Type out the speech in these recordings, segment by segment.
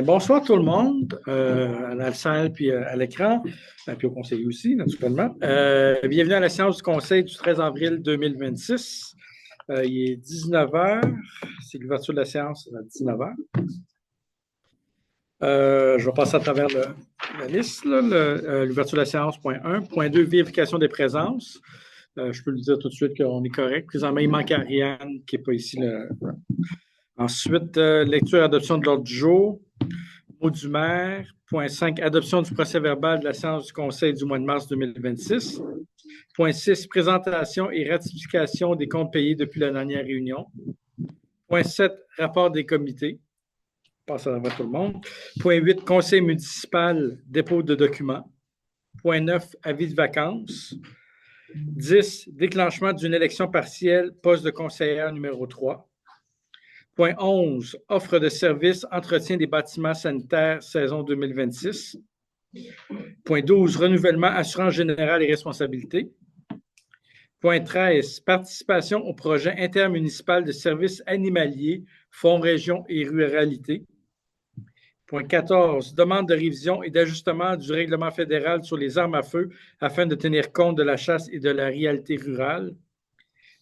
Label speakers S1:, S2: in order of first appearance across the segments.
S1: Bonsoir tout le monde, à la salle puis à l'écran, puis au conseil aussi, naturellement. Bienvenue à la séance du conseil du 13 avril 2026. Il est 19 heures. C'est l'ouverture de la séance à 19 heures. Je vais passer à travers la liste. L'ouverture de la séance, point 1. Point 2, vérification des présences. Je peux le dire tout de suite qu'on est correct. Présentement, il manque Ariane qui n'est pas ici. Ensuite, lecture et adoption de l'ordre du jour. Mot du maire. Point 5, adoption du procès-verbal de la séance du Conseil du mois de mars 2026. Point 6, présentation et ratification des comptes payés depuis la dernière réunion. Point 7, rapport des comités. Passe à tout le monde. Point 8, conseil municipal, dépôt de documents. Point 9, avis de vacances. 10, déclenchement d'une élection partielle, poste de conseillère numéro 3. Point 11, offre de services, entretien des bâtiments sanitaires, saison 2026. Point 12, renouvellement, assurance générale et responsabilité. Point 13, participation au projet intermunicipal de services animaliers, fonds région et ruralité. Point 14, demande de révision et d'ajustement du règlement fédéral sur les armes à feu afin de tenir compte de la chasse et de la réalité rurale.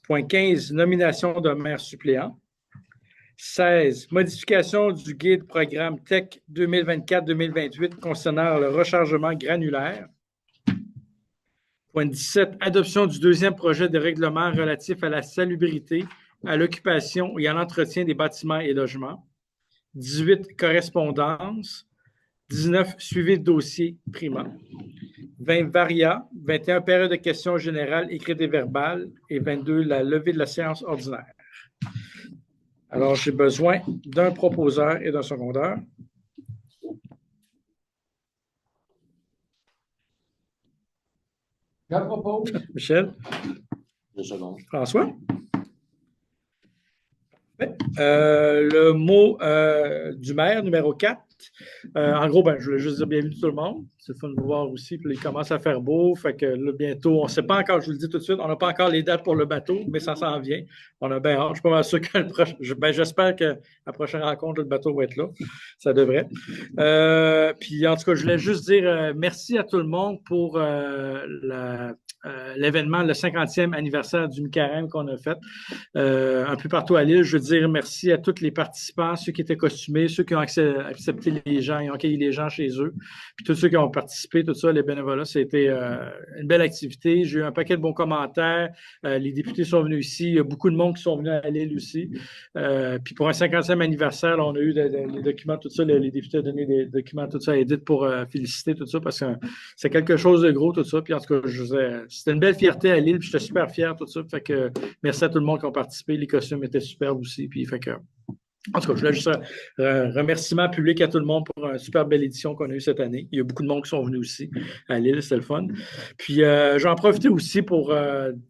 S1: Point 15, nomination d'un maire suppléant. 16, modification du guide programme TEC 2024-2028 concernant le rechargement granulaire. Point 17, adoption du deuxième projet de règlement relatif à la salubrité, à l'occupation et à l'entretien des bâtiments et logements. 18, correspondance. 19, suivi de dossier primaire. 20, varia. 21, période de questions générales écrites et verbales. Et 22, la levée de la séance ordinaire. Alors, j'ai besoin d'un proposeur et d'un secondeur.
S2: Je propose.
S1: Michel.
S3: Deux secondes.
S1: François. Le mot du maire, numéro 4. En gros, je voulais juste dire bienvenue tout le monde. C'est le fun de vous voir aussi. Puis il commence à faire beau. Fait que là, bientôt, on ne sait pas encore, je vous le dis tout de suite, on n'a pas encore les dates pour le bateau, mais ça s'en vient. On a bien hâte. Je suis pas mal sûr que le prochain. J'espère que la prochaine rencontre, le bateau va être là. Ça devrait. Puis en tout cas, je voulais juste dire merci à tout le monde pour l'événement, le 50e anniversaire du Mi-Carême qu'on a fait un peu partout à l'île. Je veux dire merci à tous les participants, ceux qui étaient costumés, ceux qui ont accepté les gens, ils ont accueilli les gens chez eux, puis tous ceux qui ont participé, tout ça, les bénévolats, c'était une belle activité. J'ai eu un paquet de bons commentaires. Les députés sont venus ici. Il y a beaucoup de monde qui sont venus à l'île aussi. Puis pour un 50e anniversaire, là, on a eu les documents, tout ça. Les députés ont donné des documents, tout ça à Edith pour féliciter tout ça, parce que c'est quelque chose de gros, tout ça. Puis en tout cas, c'était une belle fierté à l'île, puis j'étais super fier, tout ça. Fait que merci à tout le monde qui ont participé. Les costumes étaient superbes aussi. Puis fait que, en tout cas, je voulais juste un remerciement public à tout le monde pour une super belle édition qu'on a eue cette année. Il y a beaucoup de monde qui sont venus aussi à l'île, c'était le fun. Puis j'en profite aussi pour,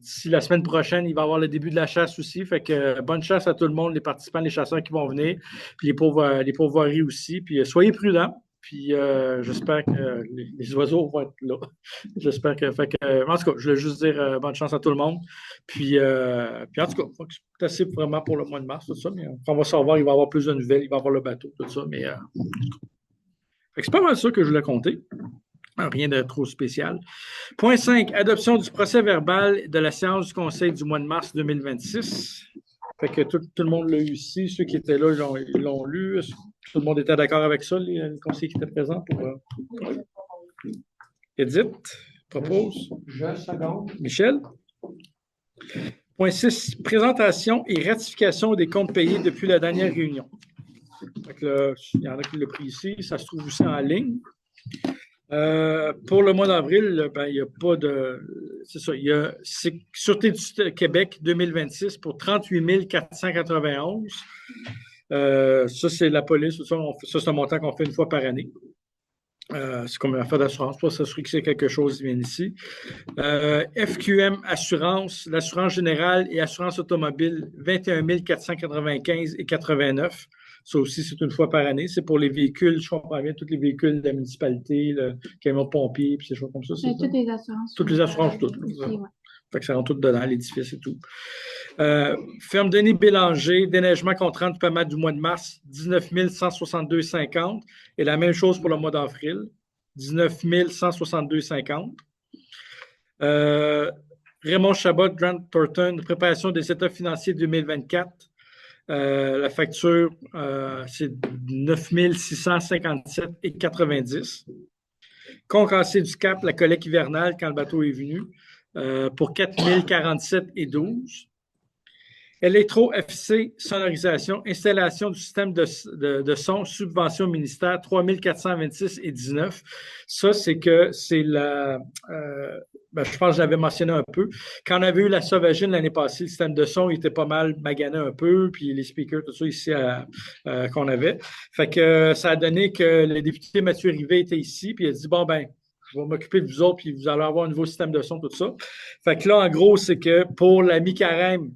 S1: d'ici la semaine prochaine, il va y avoir le début de la chasse aussi. Fait que bonne chasse à tout le monde, les participants, les chasseurs qui vont venir, puis les pourvoiries aussi. Puis soyez prudents. Puis j'espère que les oiseaux vont être là. J'espère que. En tout cas, je voulais juste dire bonne chance à tout le monde. Puis en tout cas, c'est assez vraiment pour le mois de mars, tout ça. Mais on va savoir, il va y avoir plus de nouvelles, il va y avoir le bateau, tout ça. Mais c'est pas mal ça que je voulais compter. Rien de trop spécial. Point 5, adoption du procès-verbal de la séance du Conseil du mois de mars 2026. Fait que tout le monde l'a eu ici. Ceux qui étaient là, ils l'ont lu. Tout le monde était d'accord avec ça, les conseillers qui étaient présents pour. Edith, propose.
S2: Je seconde.
S1: Michel. Point 6, présentation et ratification des comptes payés depuis la dernière réunion. Fait que là, il y en a qui l'ont pris ici. Ça se trouve aussi en ligne. Pour le mois d'avril, il n'y a pas de. C'est ça. Il y a Sûreté du Québec 2026 pour 38 491. Ça, c'est la police. Ça, c'est un montant qu'on fait une fois par année. C'est comme une affaire d'assurance. Pour s'assurer que c'est quelque chose qui vient ici. FQM Assurance, l'assurance générale et assurance automobile, 21 495 et 89. Ça aussi, c'est une fois par année. C'est pour les véhicules, je comprends bien, tous les véhicules de la municipalité, le camion pompier, puis ces choses comme ça.
S4: Toutes les assurances.
S1: Toutes les assurances, toutes.
S4: Ouais.
S1: Fait que ça rentre tout dedans, l'édifice et tout. Ferme Denis Bélanger, déneigement contraint du paiement du mois de mars, 19 162,50. Et la même chose pour le mois d'avril, 19 162,50. Raymond Chabot, Grant Thornton, préparation des états financiers 2024. La facture, c'est 9 657,90. Concassé du Cap, la collecte hivernale quand le bateau est venu, pour 4 047,12. Électro FC, sonorisation, installation du système de son, subvention ministère, 3 426,19. Ça, c'est la... je pense que je l'avais mentionné un peu. Quand on avait eu la Sauvagine l'année passée, le système de son il était pas mal magané un peu, puis les speakers, tout ça ici qu'on avait. Fait que ça a donné que le député Mathieu Rivet était ici, puis il a dit, bon, ben, je vais m'occuper de vous autres, puis vous allez avoir un nouveau système de son, tout ça. Fait que là, en gros, c'est que pour la mi-carême,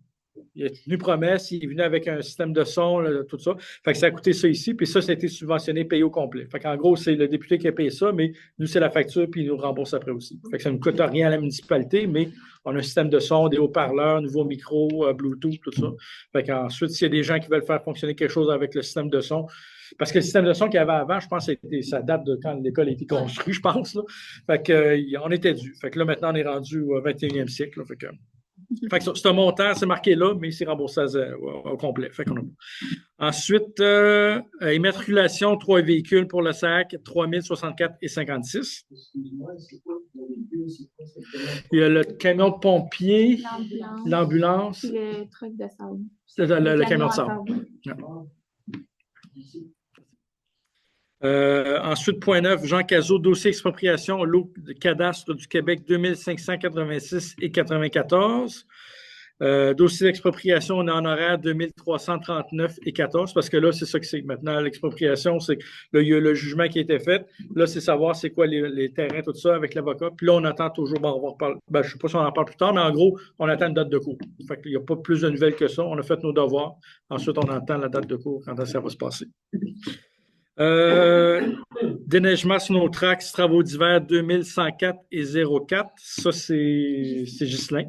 S1: il a tenu promesse, il est venu avec un système de son, là, tout ça. Fait que ça a coûté ça ici, puis ça a été subventionné, payé au complet. Fait qu'en gros, c'est le député qui a payé ça, mais nous, c'est la facture, puis il nous rembourse après aussi. Fait que ça ne coûte rien à la municipalité, mais on a un système de son, des haut-parleurs, nouveaux micros, Bluetooth, tout ça. Fait qu'ensuite, s'il y a des gens qui veulent faire fonctionner quelque chose avec le système de son, parce que le système de son qu'il y avait avant, je pense que ça date de quand l'école a été construite, je pense. Là. Fait qu'on était dû. Fait que là, maintenant, on est rendu au 21e siècle. Là. Fait que c'est un montant, c'est marqué là, mais c'est remboursé au complet. Fait qu'on a... Ensuite, immatriculation, 3 véhicules pour le SAC, 3 064,56. Il y a le camion de pompier, l'ambulance.
S2: Le truc de sable.
S1: Le camion de sable. Ensuite, point 9, Jean Cazot, dossier expropriation, lot de cadastre du Québec 2586,94. Dossier d'expropriation, on est en horaire 2339,14 parce que là, c'est ça que c'est. Maintenant, l'expropriation, c'est que là, il y a le jugement qui a été fait. Là, c'est savoir c'est quoi les terrains, tout ça, avec l'avocat. Puis là, on attend toujours, bon, on va reparler. Je ne sais pas si on en parle plus tard, mais en gros, on attend une date de cours. Fait qu'il n'y a pas plus de nouvelles que ça. On a fait nos devoirs. Ensuite, on attend la date de cours quand ça va se passer. Déneigement sur nos tracks, travaux d'hiver 2104,04. Ça, c'est Ghislain,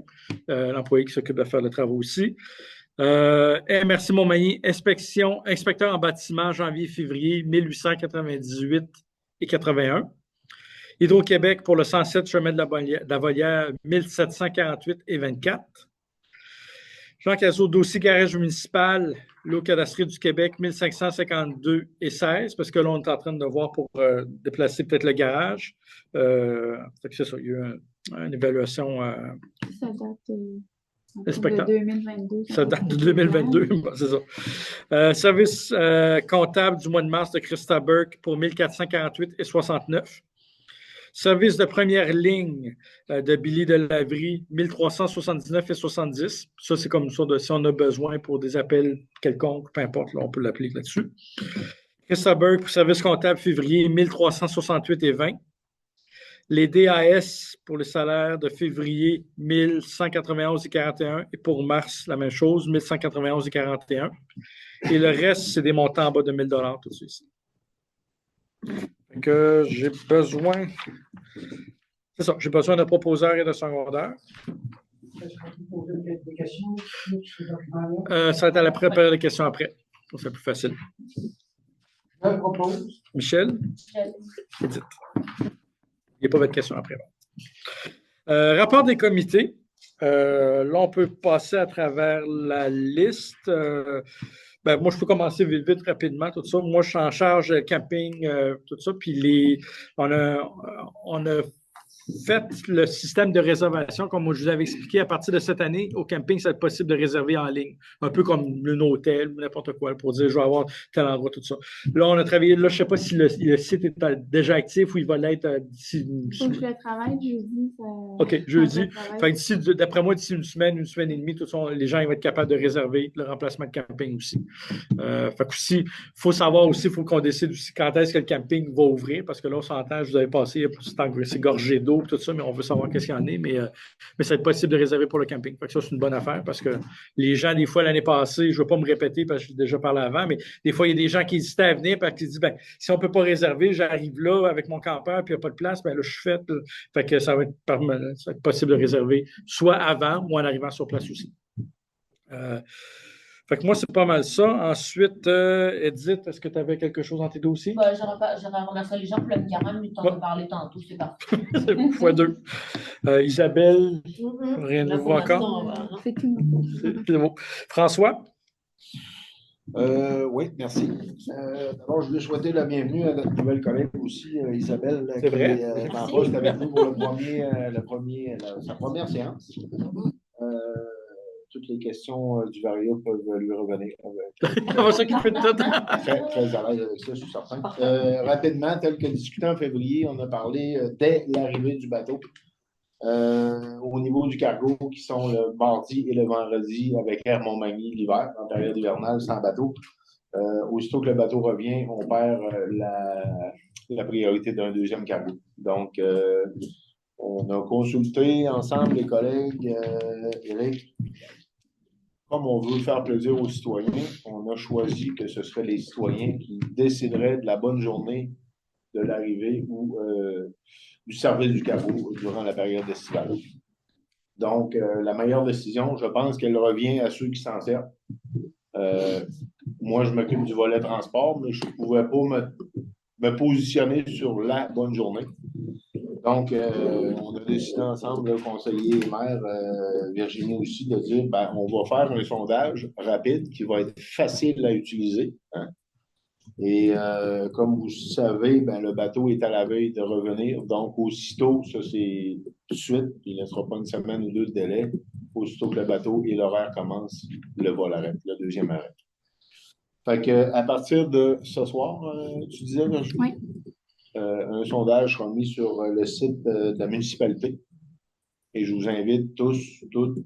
S1: l'employé qui s'occupe de faire le travaux aussi. MRC Montmagny, inspecteur en bâtiment, janvier-février, 1898,81. Hydro-Québec pour le 107 chemin de la Volière, 1748,24. Jean Cazot, dossier garage municipal, lot cadastré du Québec, 1552,16, parce que là, on est en train de voir pour déplacer peut-être le garage. C'est ça, il y a eu une évaluation.
S2: Ça date de 2022.
S1: Ça date de 2022, c'est ça. Service comptable du mois de mars de Christa Burke pour 1448,69. Service de première ligne de Billy de Lavry, 1379,70. Ça, c'est comme ça, si on a besoin pour des appels quelconques, peu importe, là, on peut l'appeler là-dessus. Christa Burke pour service comptable février, 1368,20. Les DAS pour le salaire de février, 1191,41. Et pour mars, la même chose, 1191,41. Et le reste, c'est des montants en bas de 1 000 tout de suite. Que j'ai besoin. C'est ça, j'ai besoin de proposeurs et de secondaires. Ça va être à la préparer les questions après. C'est plus facile.
S3: Je propose.
S1: Michel? Edith. Il n'y a pas votre question après. Rapport des comités. Là, on peut passer à travers la liste. Moi, je peux commencer vite, rapidement, tout ça. Moi, je suis en charge camping, tout ça. Puis on a fait le système de réservation, comme je vous avais expliqué, à partir de cette année, au camping, c'est possible de réserver en ligne. Un peu comme un hôtel, n'importe quoi, pour dire je vais avoir tel endroit, tout ça. Là, on a travaillé, là, je ne sais pas si le site est déjà actif ou il va l'être d'ici.
S2: Faut que je le travaille jeudi.
S1: OK, jeudi. Fait que d'après moi, d'ici une semaine et demie, tout ça, les gens ils vont être capables de réserver le remplacement de camping aussi. Fait que aussi, il faut savoir aussi, il faut qu'on décide aussi quand est-ce que le camping va ouvrir, parce que là, on s'entend, je vous avais passé, c'est gorgé d'eau. cargo et tout ça, mais on veut savoir qu'est-ce qu'il y en est, mais ça va être possible de réserver pour le camping. Fait que ça, c'est une bonne affaire parce que les gens, des fois, l'année passée, je ne veux pas me répéter parce que j'ai déjà parlé avant, mais des fois, il y a des gens qui hésitaient à venir parce qu'ils disent, ben, si on ne peut pas réserver, j'arrive là avec mon campeur puis il n'y a pas de place, ben là, je suis fait. Fait que ça va être possible de réserver soit avant ou en arrivant sur place aussi. Fait que moi, c'est pas mal ça. Ensuite, Edith, est-ce que tu avais quelque chose dans tes dossiers?
S4: Ben, j'aurais remercié les gens pour le carême, mais tu en as parlé tantôt, c'est parfait.
S1: C'est fois deux. Isabelle, rien de nouveau encore?
S2: C'est tout.
S1: C'est bon. François?
S3: Oui, merci. D'abord, je voulais souhaiter la bienvenue à notre nouvelle collègue aussi, Isabelle,
S1: C'est
S3: qui
S1: vrai.
S3: est en poste avec nous pour sa première séance. Toutes les questions du Varia peuvent lui revenir.
S1: On va s'occuper de tout.
S3: Très à l'aise avec ça, je suis certain. Rapidement, tel que discuté en février, on a parlé dès l'arrivée du bateau. Au niveau du cargo, qui sont le mardi et le vendredi avec Air Montmagny l'hiver, en période hivernale, sans bateau. Aussitôt que le bateau revient, on perd la priorité d'un deuxième cargo. Donc, on a consulté ensemble les collègues, Éric. Comme on veut faire plaisir aux citoyens, on a choisi que ce seraient les citoyens qui décideraient de la bonne journée de l'arrivée ou du service du cargo durant la période estivale. Donc, la meilleure décision, je pense qu'elle revient à ceux qui s'en servent. Moi, je m'occupe du volet transport, mais je ne pouvais pas me positionner sur la bonne journée. Donc, on a décidé ensemble, le conseiller et maire, Virginie aussi, de dire, ben, on va faire un sondage rapide qui va être facile à utiliser. Hein? Et comme vous savez, ben, le bateau est à la veille de revenir. Donc, aussitôt, ça c'est tout de suite, il ne laissera pas une semaine ou deux de délai. Aussitôt que le bateau et l'horaire commencent, le vol arrête, le deuxième arrêt. Fait que, à partir de ce soir, tu disais, Virginie?
S2: Oui.
S3: Un sondage sera mis sur le site de la municipalité. Et je vous invite tous, toutes,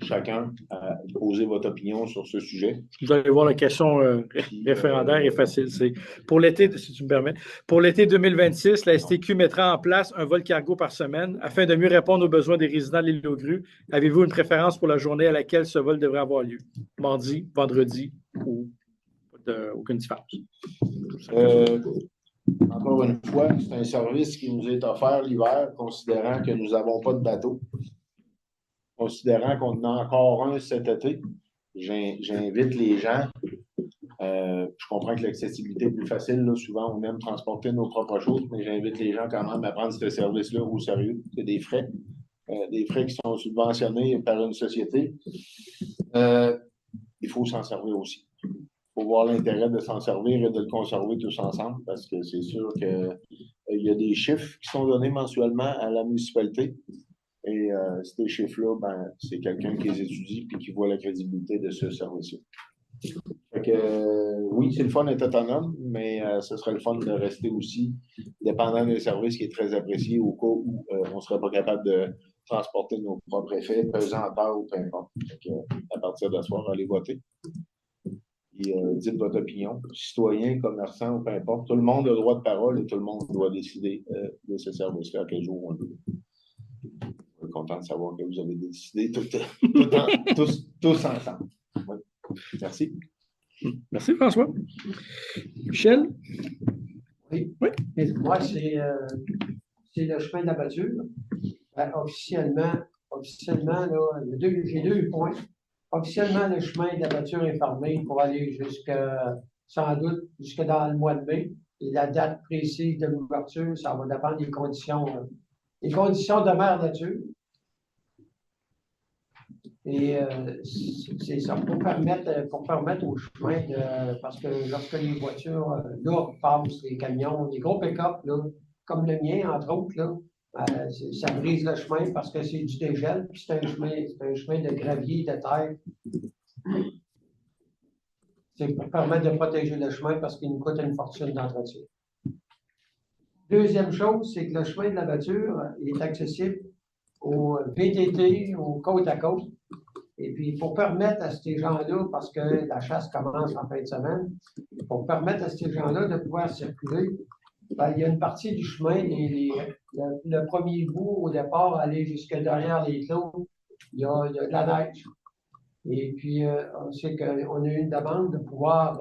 S3: chacun à poser votre opinion sur ce sujet.
S1: Vous allez voir, la question référendaire est facile. C'est pour l'été, si tu me permets, pour l'été 2026, la STQ mettra en place un vol cargo par semaine afin de mieux répondre aux besoins des résidents de l'île aux Grues. Avez-vous une préférence pour la journée à laquelle ce vol devrait avoir lieu? Mardi, vendredi ou aucune différence?
S3: Encore une fois, c'est un service qui nous est offert l'hiver, considérant que nous n'avons pas de bateau. Considérant qu'on en a encore un cet été, j'invite les gens. Je comprends que l'accessibilité est plus facile. Là, souvent, on aime transporter nos propres choses, mais j'invite les gens quand même à prendre ce service-là au sérieux. C'est des frais qui sont subventionnés par une société. Il faut s'en servir aussi. Il faut voir l'intérêt de s'en servir et de le conserver tous ensemble, parce que c'est sûr qu'il y a des chiffres qui sont donnés mensuellement à la municipalité. Et ces chiffres-là, ben, c'est quelqu'un qui les étudie et qui voit la crédibilité de ce service-là. Fait que, oui, c'est le fun d'être autonome, mais ce serait le fun de rester aussi dépendant d'un service qui est très apprécié au cas où on ne serait pas capable de transporter nos propres effets, pesanteur ou peu importe. À partir de ce soir, allez voter. Et dites votre opinion. Citoyens, commerçants ou peu importe, tout le monde a le droit de parole et tout le monde doit décider de ce service-là à quel jour on le veut. Je suis content de savoir que vous avez décidé tous ensemble. Ouais. Merci.
S1: Merci, François. Michel?
S5: Oui.
S1: Oui.
S5: Moi, c'est le chemin de la voiture. Officiellement, là, j'ai deux points. Officiellement, le chemin de la voiture est fermé pour aller sans doute jusque dans le mois de mai. Et la date précise de l'ouverture, ça va dépendre des conditions de mer nature. Et c'est ça, pour permettre au chemin parce que lorsque les voitures là passent, les camions, les gros pick-up, comme le mien, entre autres, là, ça brise le chemin parce que c'est du dégel, puis c'est un chemin de gravier, de terre. C'est pour permettre de protéger le chemin parce qu'il nous coûte une fortune d'entretien. Deuxième chose, c'est que le chemin de la voiture est accessible aux VTT, aux côte à côte. Et puis, pour permettre à ces gens-là, parce que la chasse commence en fin de semaine, pour permettre à ces gens-là de pouvoir circuler, Ben, il y a une partie du chemin, le premier bout au départ, aller jusque derrière les clos, il y a de la neige. Et puis, on sait qu'on a eu une demande de pouvoir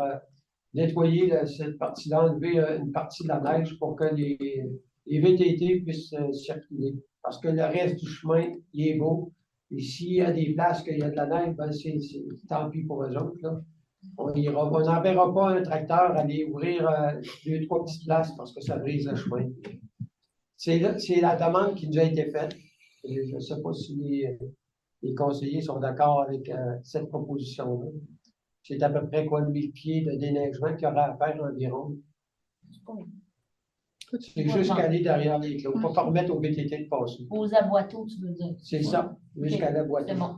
S5: nettoyer cette partie-là, enlever une partie de la neige pour que les VTT puissent circuler. Parce que le reste du chemin, il est beau. Et s'il y a des places qu'il y a de la neige, ben c'est tant pis pour eux autres, là. On n'enverra pas un tracteur aller ouvrir 2-3 petites places parce que ça brise le chemin. C'est la demande qui nous a été faite. Je ne sais pas si les conseillers sont d'accord avec cette proposition-là. C'est à peu près quoi, 1000 pieds de déneigement qu'il y aura à faire environ. C'est juste qu'aller derrière les clos. Il ne faut pas permettre aux VTT de passer.
S4: Aux aboiteaux, tu veux dire.
S5: C'est ça, jusqu'à la boîte.
S4: C'est bon.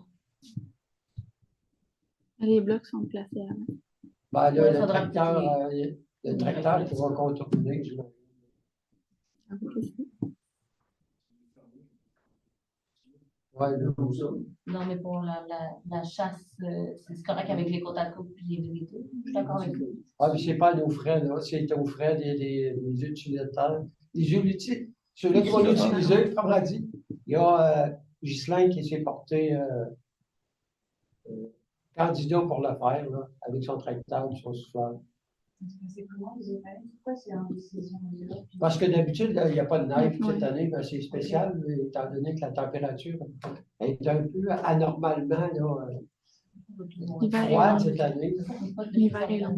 S2: Les blocs sont placés avant.
S5: Ben, là,
S4: Ouais,
S5: le
S4: faudra
S5: tracteur qui va contourner, je ouais,
S4: Non, mais pour la chasse, c'est correct avec les côtes à côte et les VTT. Je suis d'accord avec vous.
S5: Ah, mais c'est pas nos frais, là. C'est aux frais des utilisateurs. Celui qu'on a utilisé, comme on l'a dit, il y a Ghislain qui s'est porté candidat pour le faire, là, avec son tracteur et son souffleur.
S6: C'est comment vous avez fait? Pourquoi c'est en décision?
S5: Parce que d'habitude, il n'y a pas de neige cette année, ben, c'est spécial, étant donné que la température est un peu anormalement là, froide cette année.
S2: L'hiver est long.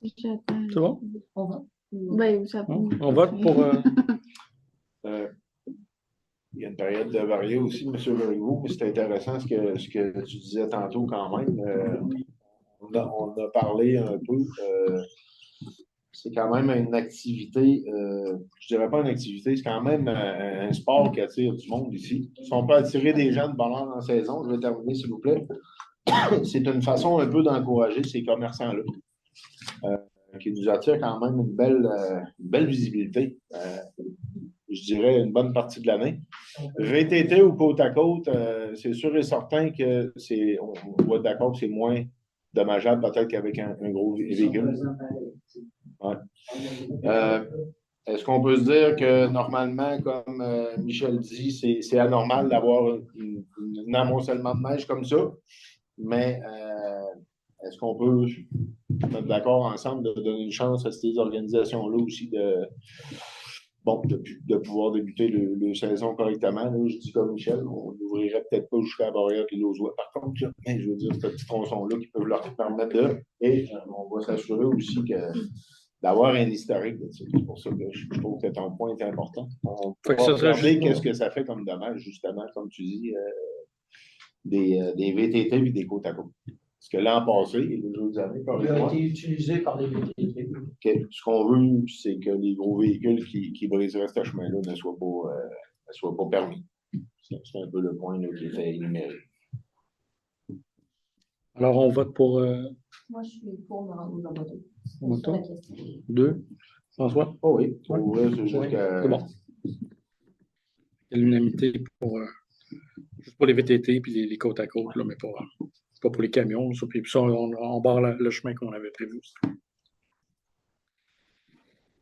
S1: C'est bon?
S4: On va.
S2: Ben, ça peut.
S1: On vote pour.
S3: Il y a une période de varier aussi, M. Vergou, mais c'est intéressant ce que tu disais tantôt quand même. On a parlé un peu. C'est quand même une activité, je dirais pas une activité, c'est quand même un sport qui attire du monde ici. Si on peut attirer des gens de bonheur en saison, je vais terminer s'il vous plaît. C'est une façon un peu d'encourager ces commerçants-là, qui nous attirent quand même une belle visibilité. Je dirais une bonne partie de l'année. VTT ou côte à côte, c'est sûr et certain que on va être d'accord que c'est moins dommageable peut-être qu'avec un gros véhicule. Ouais. Est-ce qu'on peut se dire que normalement, comme Michel dit, c'est anormal d'avoir un amoncellement de neige comme ça, mais est-ce qu'on peut être d'accord ensemble de donner une chance à ces organisations-là aussi de pouvoir débuter le saison correctement? Là, je dis comme Michel, on n'ouvrirait peut-être pas jusqu'à la barrière et Lausois. Par contre, là, je veux dire, ce petit tronçon-là qui peut leur permettre de. Et on va s'assurer aussi d'avoir un historique de ça. C'est pour ça que je trouve que ton point est important. On peut regarder qu'est-ce que ça fait comme dommage, justement, comme tu dis, des VTT et des côtes à côte. Parce que l'an passé, les autres années,
S5: il a été utilisé par les VTT.
S3: Ce qu'on veut, c'est que les gros véhicules qui briseraient ce chemin-là ne soient pas permis. C'est un peu le point là, qui est fait énumérer.
S1: Alors, on vote pour.
S4: Moi, je suis pour me rendre aux aboiteaux.
S1: Moto. 2. François?
S3: Oh oui, c'est juste que.
S1: C'est bon. L'unanimité juste pour les VTT et les côtes à côte, là, mais pas pour les camions. Ça, puis ça, on barre le chemin qu'on avait prévu.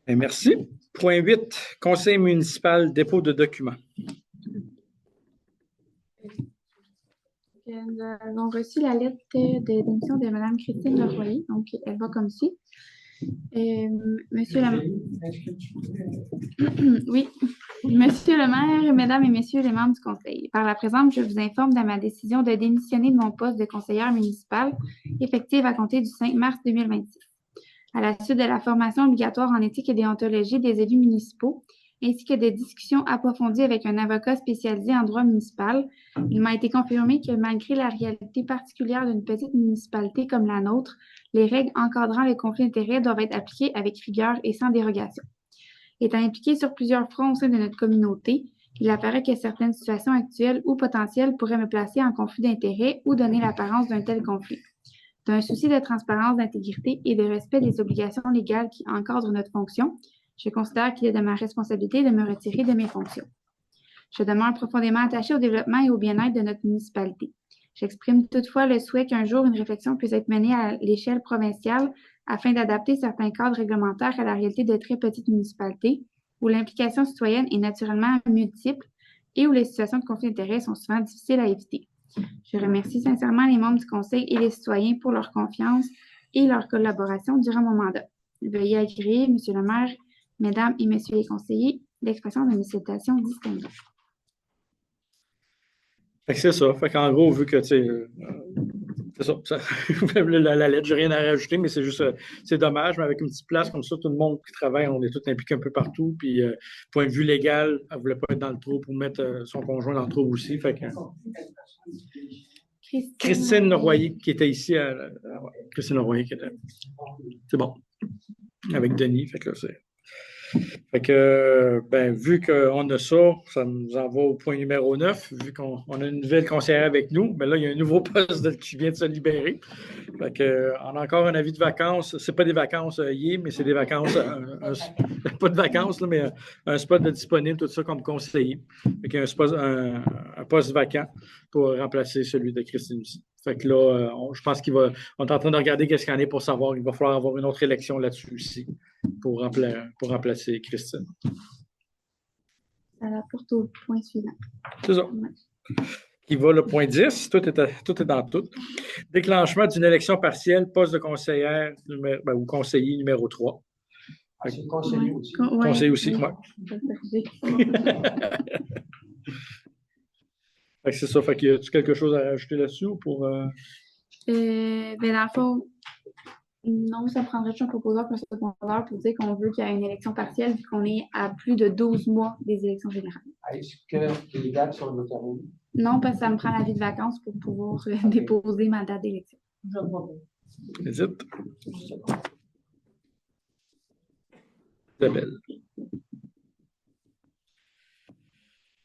S1: Et merci. Point 8, Conseil municipal, dépôt de documents.
S2: Nous avons reçu la lettre de démission de Mme Christine Leroy. Donc, elle va comme suit. Monsieur le oui. Monsieur le maire, mesdames et messieurs les membres du conseil, par la présente, je vous informe de ma décision de démissionner de mon poste de conseillère municipale effective à compter du 5 mars 2026. À la suite de la formation obligatoire en éthique et déontologie des élus municipaux, ainsi que des discussions approfondies avec un avocat spécialisé en droit municipal, il m'a été confirmé que malgré la réalité particulière d'une petite municipalité comme la nôtre, les règles encadrant les conflits d'intérêts doivent être appliquées avec rigueur et sans dérogation. Étant impliqué sur plusieurs fronts au sein de notre communauté, il apparaît que certaines situations actuelles ou potentielles pourraient me placer en conflit d'intérêts ou donner l'apparence d'un tel conflit. D'un souci de transparence, d'intégrité et de respect des obligations légales qui encadrent notre fonction, je considère qu'il est de ma responsabilité de me retirer de mes fonctions. Je demeure profondément attachée au développement et au bien-être de notre municipalité. J'exprime toutefois le souhait qu'un jour une réflexion puisse être menée à l'échelle provinciale afin d'adapter certains cadres réglementaires à la réalité de très petites municipalités où l'implication citoyenne est naturellement multiple et où les situations de conflit d'intérêts sont souvent difficiles à éviter. Je remercie sincèrement les membres du Conseil et les citoyens pour leur confiance et leur collaboration durant mon mandat. Veuillez agréer, Monsieur le maire, Mesdames et Messieurs les conseillers, l'expression de mes citations distinguées.
S1: C'est ça. Fait qu'en gros, vu que, tu sais, c'est ça. La lettre, j'ai rien à rajouter, mais c'est juste, c'est dommage, mais avec une petite place comme ça, tout le monde qui travaille, on est tous impliqués un peu partout. Puis, point de vue légal, elle ne voulait pas être dans le trou pour mettre son conjoint dans le trou aussi. Fait que, Christine Leroyer, qui était ici. Christine Leroyer, qui était. C'est bon. Avec Denis. Fait que là, c'est. Fait que, ben, vu qu'on a ça, ça nous envoie au point numéro 9, vu qu'on a une nouvelle conseillère avec nous. Mais là, il y a un nouveau poste qui vient de se libérer. Fait que, on a encore un avis de vacances. C'est pas des vacances mais c'est des vacances, pas de vacances, là, mais un spot de disponible, tout ça comme conseiller. Fait qu'il y a un poste vacant pour remplacer celui de Christine aussi. Fait que là, je pense on est en train de regarder qu'est-ce qu'il y en a pour savoir. Il va falloir avoir une autre élection là-dessus aussi pour remplacer Christine.
S2: Ça rapporte au point suivant.
S1: C'est ça. Qui va le point 10. Tout est dans tout. Déclenchement d'une élection partielle, poste de conseillère ou conseiller numéro 3.
S5: C'est le conseiller aussi.
S1: Conseiller aussi, oui. C'est ça. Fait qu'il y a-tu quelque chose à rajouter là-dessus ou pour.
S2: Ben, dans le fond, non, ça prendrait juste un proposeur pour secondaire pour dire qu'on veut qu'il y ait une élection partielle vu qu'on est à plus de 12 mois des élections générales.
S5: Est-ce que les dates sont déterminées?
S2: Non, parce que ça me prend l'avis de vacances pour pouvoir déposer ma date d'élection.
S4: Je vois pas.
S1: Hésite. Isabelle.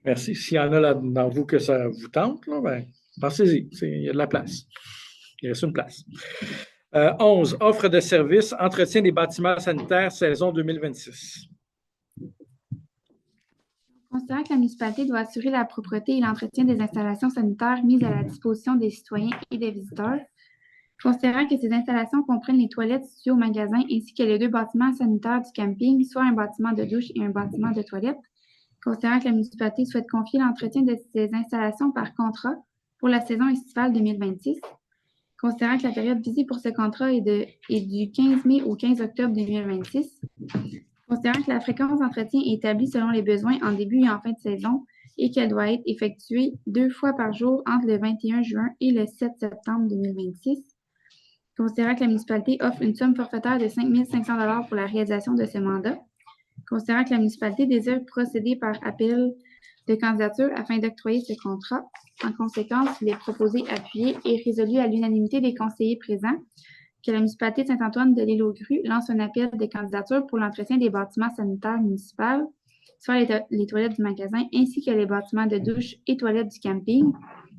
S1: Merci. S'il y en a là dans vous que ça vous tente, là, ben, pensez-y. Il y a de la place. Il reste une place. 11. Offre de services, entretien des bâtiments sanitaires, saison 2026.
S2: Considérant que la municipalité doit assurer la propreté et l'entretien des installations sanitaires mises à la disposition des citoyens et des visiteurs, considérant que ces installations comprennent les toilettes situées au magasin ainsi que les 2 bâtiments sanitaires du camping, soit un bâtiment de douche et un bâtiment de toilette, considérant que la municipalité souhaite confier l'entretien de ces installations par contrat pour la saison estivale 2026, considérant que la période visée pour ce contrat est du 15 mai au 15 octobre 2026, considérant que la fréquence d'entretien est établie selon les besoins en début et en fin de saison et qu'elle doit être effectuée 2 fois par jour entre le 21 juin et le 7 septembre 2026, considérant que la municipalité offre une somme forfaitaire de 5 500 $ pour la réalisation de ce mandat, considérant que la municipalité désire procéder par appel de candidature afin d'octroyer ce contrat. En conséquence, il est proposé, appuyé et résolu à l'unanimité des conseillers présents que la municipalité de Saint-Antoine de l'Île-aux-Grues lance un appel de candidature pour l'entretien des bâtiments sanitaires municipaux, soit les toilettes du magasin, ainsi que les bâtiments de douche et toilettes du camping,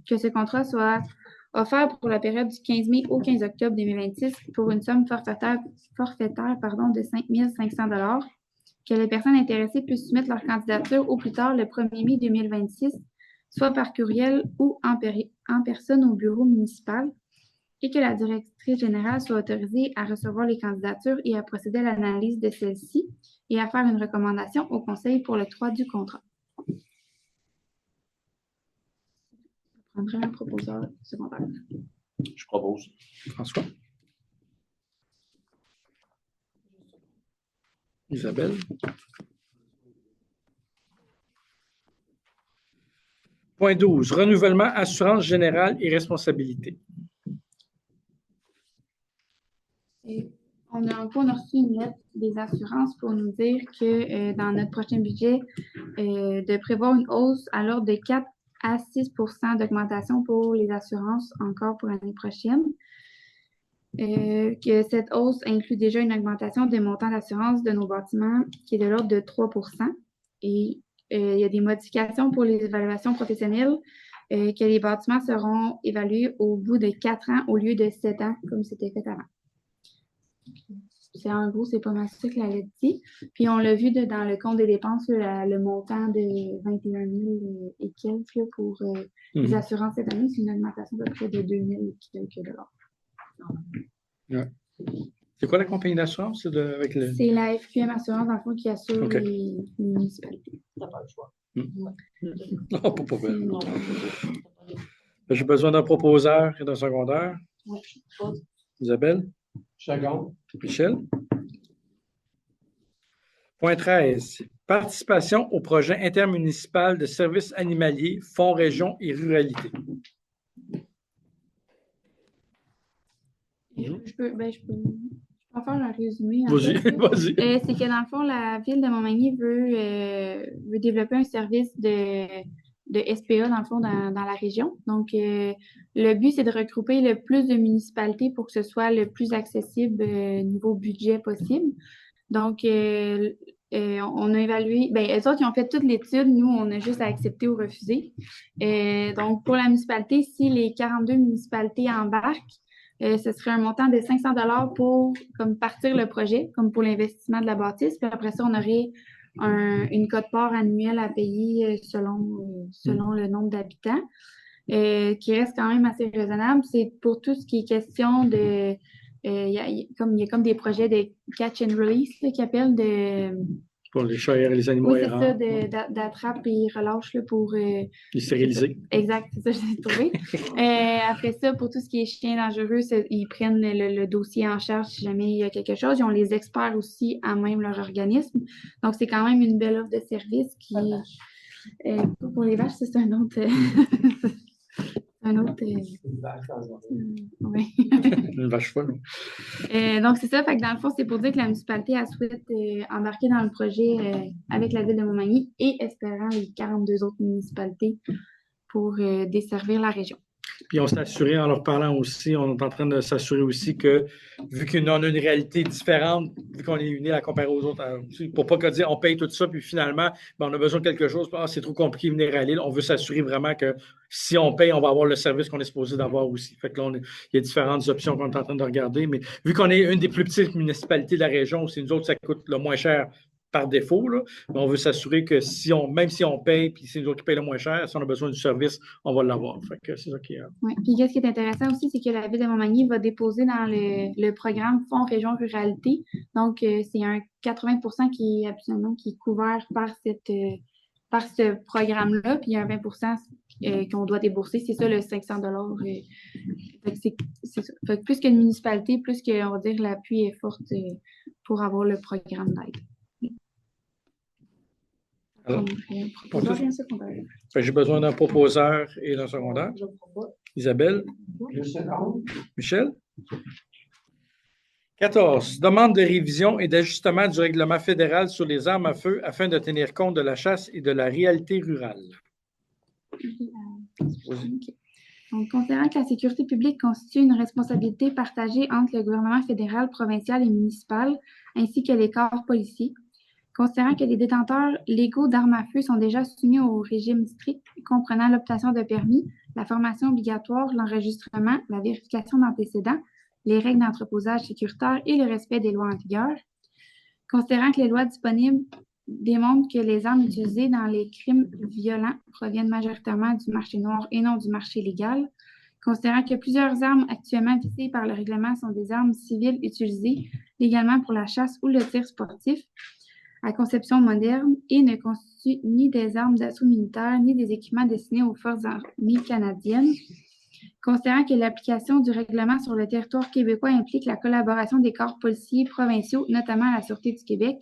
S2: que ce contrat soit offert pour la période du 15 mai au 15 octobre 2026 pour une somme forfaitaire de 5 500 $, que les personnes intéressées puissent soumettre leur candidature au plus tard le 1er mai 2026, soit par courriel ou en personne au bureau municipal, et que la directrice générale soit autorisée à recevoir les candidatures et à procéder à l'analyse de celles-ci et à faire une recommandation au conseil pour le 3 du contrat. Je prendrai un proposeur secondaire.
S3: Je propose.
S1: François. Isabelle. Point 12. Renouvellement, assurance générale et responsabilité.
S2: On a reçu une lettre des assurances pour nous dire que dans notre prochain budget, de prévoir une hausse à l'ordre de 4 à 6 % d'augmentation pour les assurances encore pour l'année prochaine. Que cette hausse inclut déjà une augmentation des montants d'assurance de nos bâtiments qui est de l'ordre de 3 %. Et il y a des modifications pour les évaluations professionnelles, que les bâtiments seront évalués au bout de 4 ans au lieu de 7 ans, comme c'était fait avant. En gros, c'est pas mal ça que la lettre dit. Puis on l'a vu dans le compte des dépenses, le montant de 21 000 et quelques pour les assurances cette année, c'est une augmentation de près de 2 000 et quelques dollars.
S1: Ouais. C'est quoi la compagnie d'assurance? Avec le...
S2: C'est la FQM Assurance, dans le fond, qui assure
S1: OK.
S2: les municipalités.
S5: T'as pas le choix.
S1: Oh, pas belle.
S4: Non.
S1: J'ai besoin d'un proposeur et d'un secondaire.
S4: Ouais, je suppose.
S1: Isabelle?
S5: Second.
S1: Michel? Point 13. Participation au projet intermunicipal de services animaliers, fonds région et ruralité.
S2: Je peux en faire un résumé. En
S1: Vas-y,
S2: fait.
S1: vas-y.
S2: C'est que dans le fond, la ville de Montmagny veut développer un service de SPA, dans le fond, dans la région. Donc, le but, c'est de regrouper le plus de municipalités pour que ce soit le plus accessible niveau budget possible. Donc, on a évalué, eux autres, ils ont fait toute l'étude. Nous, on a juste à accepter ou refuser. Donc, pour la municipalité, si les 42 municipalités embarquent, ce serait un montant de 500 $ pour comme partir le projet, comme pour l'investissement de la bâtisse. Puis après ça, on aurait une quote-part annuelle à payer selon le nombre d'habitants, qui reste quand même assez raisonnable. C'est pour tout ce qui est question de... Il y a comme des projets de catch and release là, qui appellent de...
S1: Pour les chats et les animaux
S2: Oui, c'est
S1: errants.
S2: ça, d'attrape et relâche là, pour...
S1: Les stériliser.
S2: Exact, c'est ça que j'ai trouvé. Après ça, pour tout ce qui est chiens dangereux, ils prennent le dossier en charge si jamais il y a quelque chose. Ils ont les experts aussi à même leur organisme. Donc, c'est quand même une belle offre de service qui... pour les vaches, c'est un autre... Oui.
S1: Une vache folle.
S2: Donc, c'est ça. Fait que dans le fond, c'est pour dire que la municipalité a souhaité embarquer dans le projet avec la ville de Montmagny et espérant les 42 autres municipalités pour desservir la région.
S1: Puis on s'est assuré en leur parlant aussi, on est en train de s'assurer aussi que, vu qu'on a une réalité différente, vu qu'on est unis à comparer aux autres, pour pas que dire on paye tout ça, puis finalement, on a besoin de quelque chose, c'est trop compliqué de venir à l'île. On veut s'assurer vraiment que si on paye, on va avoir le service qu'on est supposé d'avoir aussi. Fait que là, il y a différentes options qu'on est en train de regarder, mais vu qu'on est une des plus petites municipalités de la région, c'est nous autres, ça coûte le moins cher par défaut, là. Mais on veut s'assurer que même si on paye, puis c'est nous autres qui payent le moins cher, si on a besoin du service, on va l'avoir. Fait que c'est ça qui est...
S2: Oui. Puis ce qui est intéressant aussi, c'est que la ville de Montmagny va déposer dans le programme Fonds Région Ruralité. Donc, c'est un 80% qui est couvert par ce programme-là, puis il y a un 20% qu'on doit débourser. C'est ça, le 500 $. C'est ça. Fait que plus qu'une municipalité, plus que, on va dire, l'appui est fort pour avoir le programme d'aide.
S1: J'ai besoin d'un proposeur et d'un secondaire. Isabelle? Michel? 14. Demande de révision et d'ajustement du règlement fédéral sur les armes à feu afin de tenir compte de la chasse et de la réalité rurale.
S2: Donc, considérant que la sécurité publique constitue une responsabilité partagée entre le gouvernement fédéral, provincial et municipal, ainsi que les corps policiers, considérant que les détenteurs légaux d'armes à feu sont déjà soumis au régime strict comprenant l'obtention de permis, la formation obligatoire, l'enregistrement, la vérification d'antécédents, les règles d'entreposage sécuritaire et le respect des lois en vigueur, considérant que les lois disponibles démontrent que les armes utilisées dans les crimes violents proviennent majoritairement du marché noir et non du marché légal, considérant que plusieurs armes actuellement visées par le règlement sont des armes civiles utilisées légalement pour la chasse ou le tir sportif, à conception moderne et ne constituent ni des armes d'assaut militaire ni des équipements destinés aux forces armées canadiennes. Considérant que l'application du règlement sur le territoire québécois implique la collaboration des corps policiers provinciaux, notamment à la Sûreté du Québec.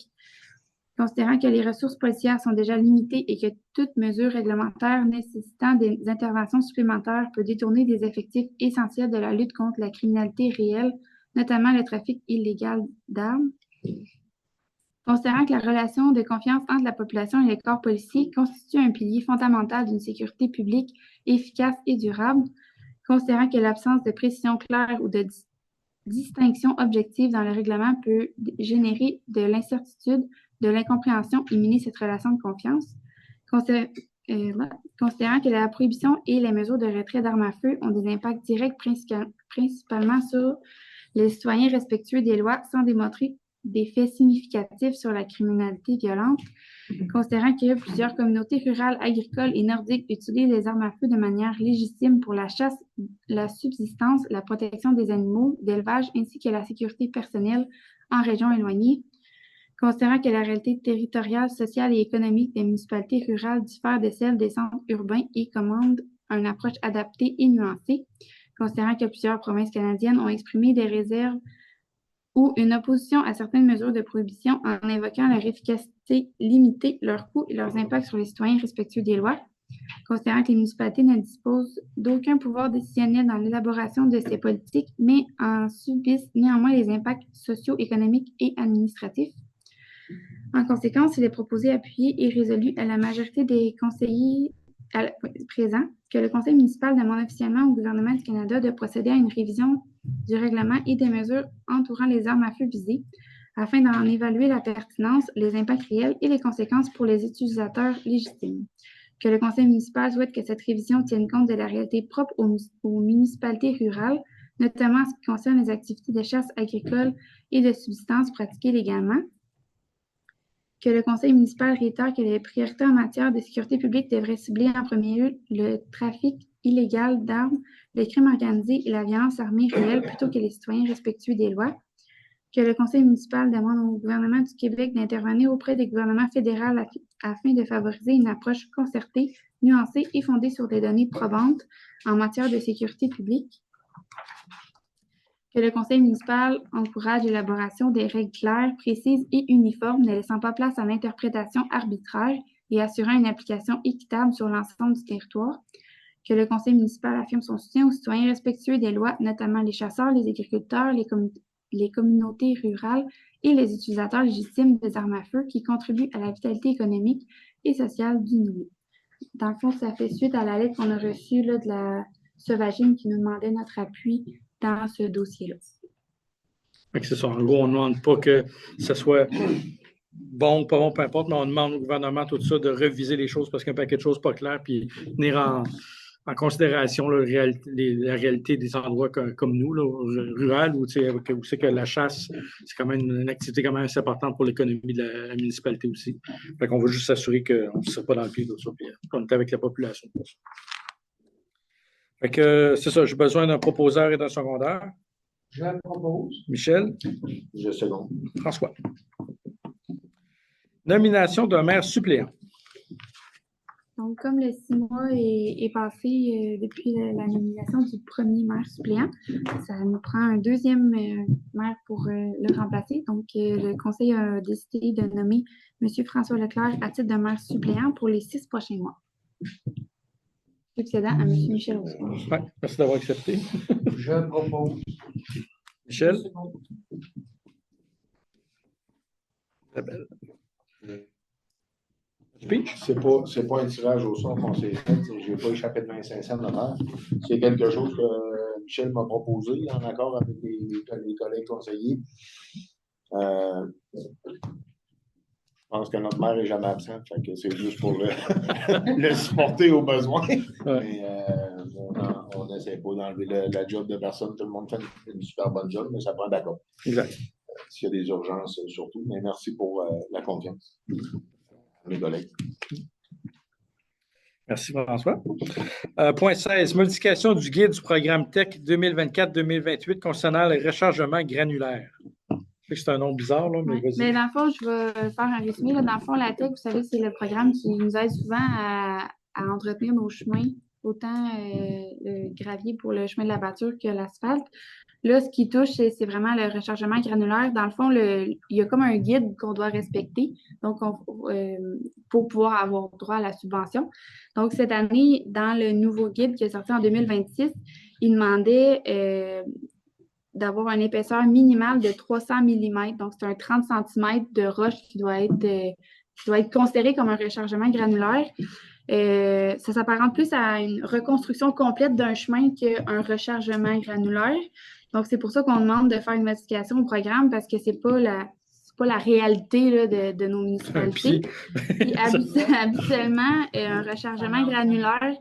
S2: Considérant que les ressources policières sont déjà limitées et que toute mesure réglementaire nécessitant des interventions supplémentaires peut détourner des effectifs essentiels de la lutte contre la criminalité réelle, notamment le trafic illégal d'armes. Considérant que la relation de confiance entre la population et les corps policiers constitue un pilier fondamental d'une sécurité publique efficace et durable, considérant que l'absence de précision claire ou de distinction objective dans le règlement peut générer de l'incertitude, de l'incompréhension et miner cette relation de confiance, considérant que la prohibition et les mesures de retrait d'armes à feu ont des impacts directs principalement sur les citoyens respectueux des lois sans démontrer des faits significatifs sur la criminalité violente, considérant que plusieurs communautés rurales, agricoles et nordiques utilisent les armes à feu de manière légitime pour la chasse, la subsistance, la protection des animaux, d'élevage ainsi que la sécurité personnelle en régions éloignées, considérant que la réalité territoriale, sociale et économique des municipalités rurales diffère de celle des centres urbains et commande une approche adaptée et nuancée, considérant que plusieurs provinces canadiennes ont exprimé des réserves ou une opposition à certaines mesures de prohibition en invoquant leur efficacité limitée, leurs coûts et leurs impacts sur les citoyens respectueux des lois, considérant que les municipalités ne disposent d'aucun pouvoir décisionnel dans l'élaboration de ces politiques, mais en subissent néanmoins les impacts sociaux, économiques et administratifs. En conséquence, il est proposé, appuyé et résolu à la majorité des conseillers présents que le conseil municipal demande officiellement au gouvernement du Canada de procéder à une révision du règlement et des mesures entourant les armes à feu visées afin d'en évaluer la pertinence, les impacts réels et les conséquences pour les utilisateurs légitimes. Que le conseil municipal souhaite que cette révision tienne compte de la réalité propre aux municipalités rurales, notamment en ce qui concerne les activités de chasse agricole et de subsistance pratiquées légalement. Que le conseil municipal réitère que les priorités en matière de sécurité publique devraient cibler en premier lieu le trafic illégal d'armes, le crime organisé et la violence armée réelle plutôt que les citoyens respectueux des lois. Que le conseil municipal demande au gouvernement du Québec d'intervenir auprès des gouvernements fédéraux afin de favoriser une approche concertée, nuancée et fondée sur des données probantes en matière de sécurité publique. Que le conseil municipal encourage l'élaboration des règles claires, précises et uniformes, ne laissant pas place à l'interprétation arbitraire et assurant une application équitable sur l'ensemble du territoire. Que le conseil municipal affirme son soutien aux citoyens respectueux des lois, notamment les chasseurs, les agriculteurs, les communautés rurales et les utilisateurs légitimes des armes à feu qui contribuent à la vitalité économique et sociale du milieu. Dans le fond, ça fait suite à la lettre qu'on a reçue là, de la Sauvagine qui nous demandait notre appui dans ce dossier-là.
S1: C'est ça. En gros, on ne demande pas que ce soit bon ou pas bon, peu importe, mais on demande au gouvernement tout ça de reviser les choses parce qu'il y a un paquet de choses pas claires, puis tenir en considération là, la réalité des endroits comme nous, là, rurales, où c'est que la chasse, c'est quand même une activité quand même assez importante pour l'économie de la municipalité aussi. Fait qu'on va juste s'assurer qu'on ne se tire pas dans le pied de ça, puis qu'on est avec la population pour ça. Fait que c'est ça, j'ai besoin d'un proposeur et d'un secondaire.
S5: Je propose.
S1: Michel.
S3: Je seconde.
S1: François. Nomination d'un maire suppléant.
S2: Donc, comme le 6 mois est passé depuis la nomination du premier maire suppléant, ça nous prend un deuxième maire pour le remplacer. Donc, le conseil a décidé de nommer M. François Leclerc à titre de maire suppléant pour les 6 prochains mois. Succédant à M. Michel Rousseau.
S1: Ouais, merci d'avoir accepté.
S5: Je propose.
S1: Michel. Isabelle.
S3: C'est pas un tirage au sort qu'on s'est fait. Je n'ai pas échappé de 25 cents de maire. C'est quelque chose que Michel m'a proposé en accord avec les collègues conseillers. Je pense que notre maire n'est jamais absent. Fait que c'est juste pour le supporter au besoin.
S1: Ouais.
S3: Mais on n'essaie pas d'enlever la job de personne. Tout le monde fait une super bonne job, mais ça prend d'accord.
S1: Exact.
S3: S'il y a des urgences, surtout. Mais merci pour la confiance. Mes collègues.
S1: Merci, François. Point 16, modification du guide du programme TEC 2024-2028 concernant le rechargement granulaire. Je sais que c'est un nom bizarre, là, mais vas-y.
S2: Mais dans le fond, je vais faire un résumé. Là. Dans le fond, la TEC, vous savez, c'est le programme qui nous aide souvent à entretenir nos chemins, autant le gravier pour le chemin de la bâture que l'asphalte. Là, ce qui touche, c'est vraiment le rechargement granulaire. Dans le fond, il y a comme un guide qu'on doit respecter donc pour pouvoir avoir droit à la subvention. Donc, cette année, dans le nouveau guide qui est sorti en 2026, il demandait d'avoir une épaisseur minimale de 300 mm. Donc, c'est un 30 cm de roche qui doit être considéré comme un rechargement granulaire. Ça s'apparente plus à une reconstruction complète d'un chemin qu'un rechargement granulaire. Donc, c'est pour ça qu'on demande de faire une modification au programme parce que c'est pas la réalité là, de nos municipalités. Puis, habituellement, un rechargement granulaire,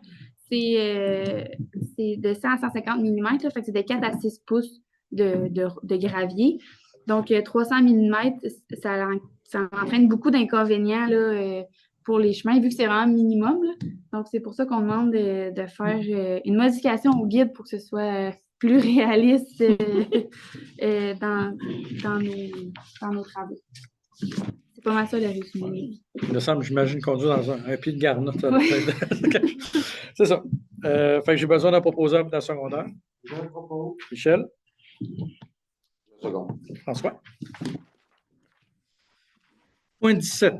S2: c'est de 100 à 150 mm, là, fait que c'est de 4 à 6 pouces de gravier. Donc, 300 mm, ça entraîne beaucoup d'inconvénients là, pour les chemins, vu que c'est vraiment minimum. Là. Donc, c'est pour ça qu'on demande de faire une modification au guide pour que ce soit plus réaliste dans nos travaux. C'est pas mal ça le résumé.
S1: Il me semble, j'imagine, conduire dans un pied de garnotte.
S2: Oui.
S1: C'est ça. Fait que j'ai besoin d'un proposeur dans le secondaire.
S5: Je propose.
S1: Michel,
S3: Second.
S1: François. Point 17.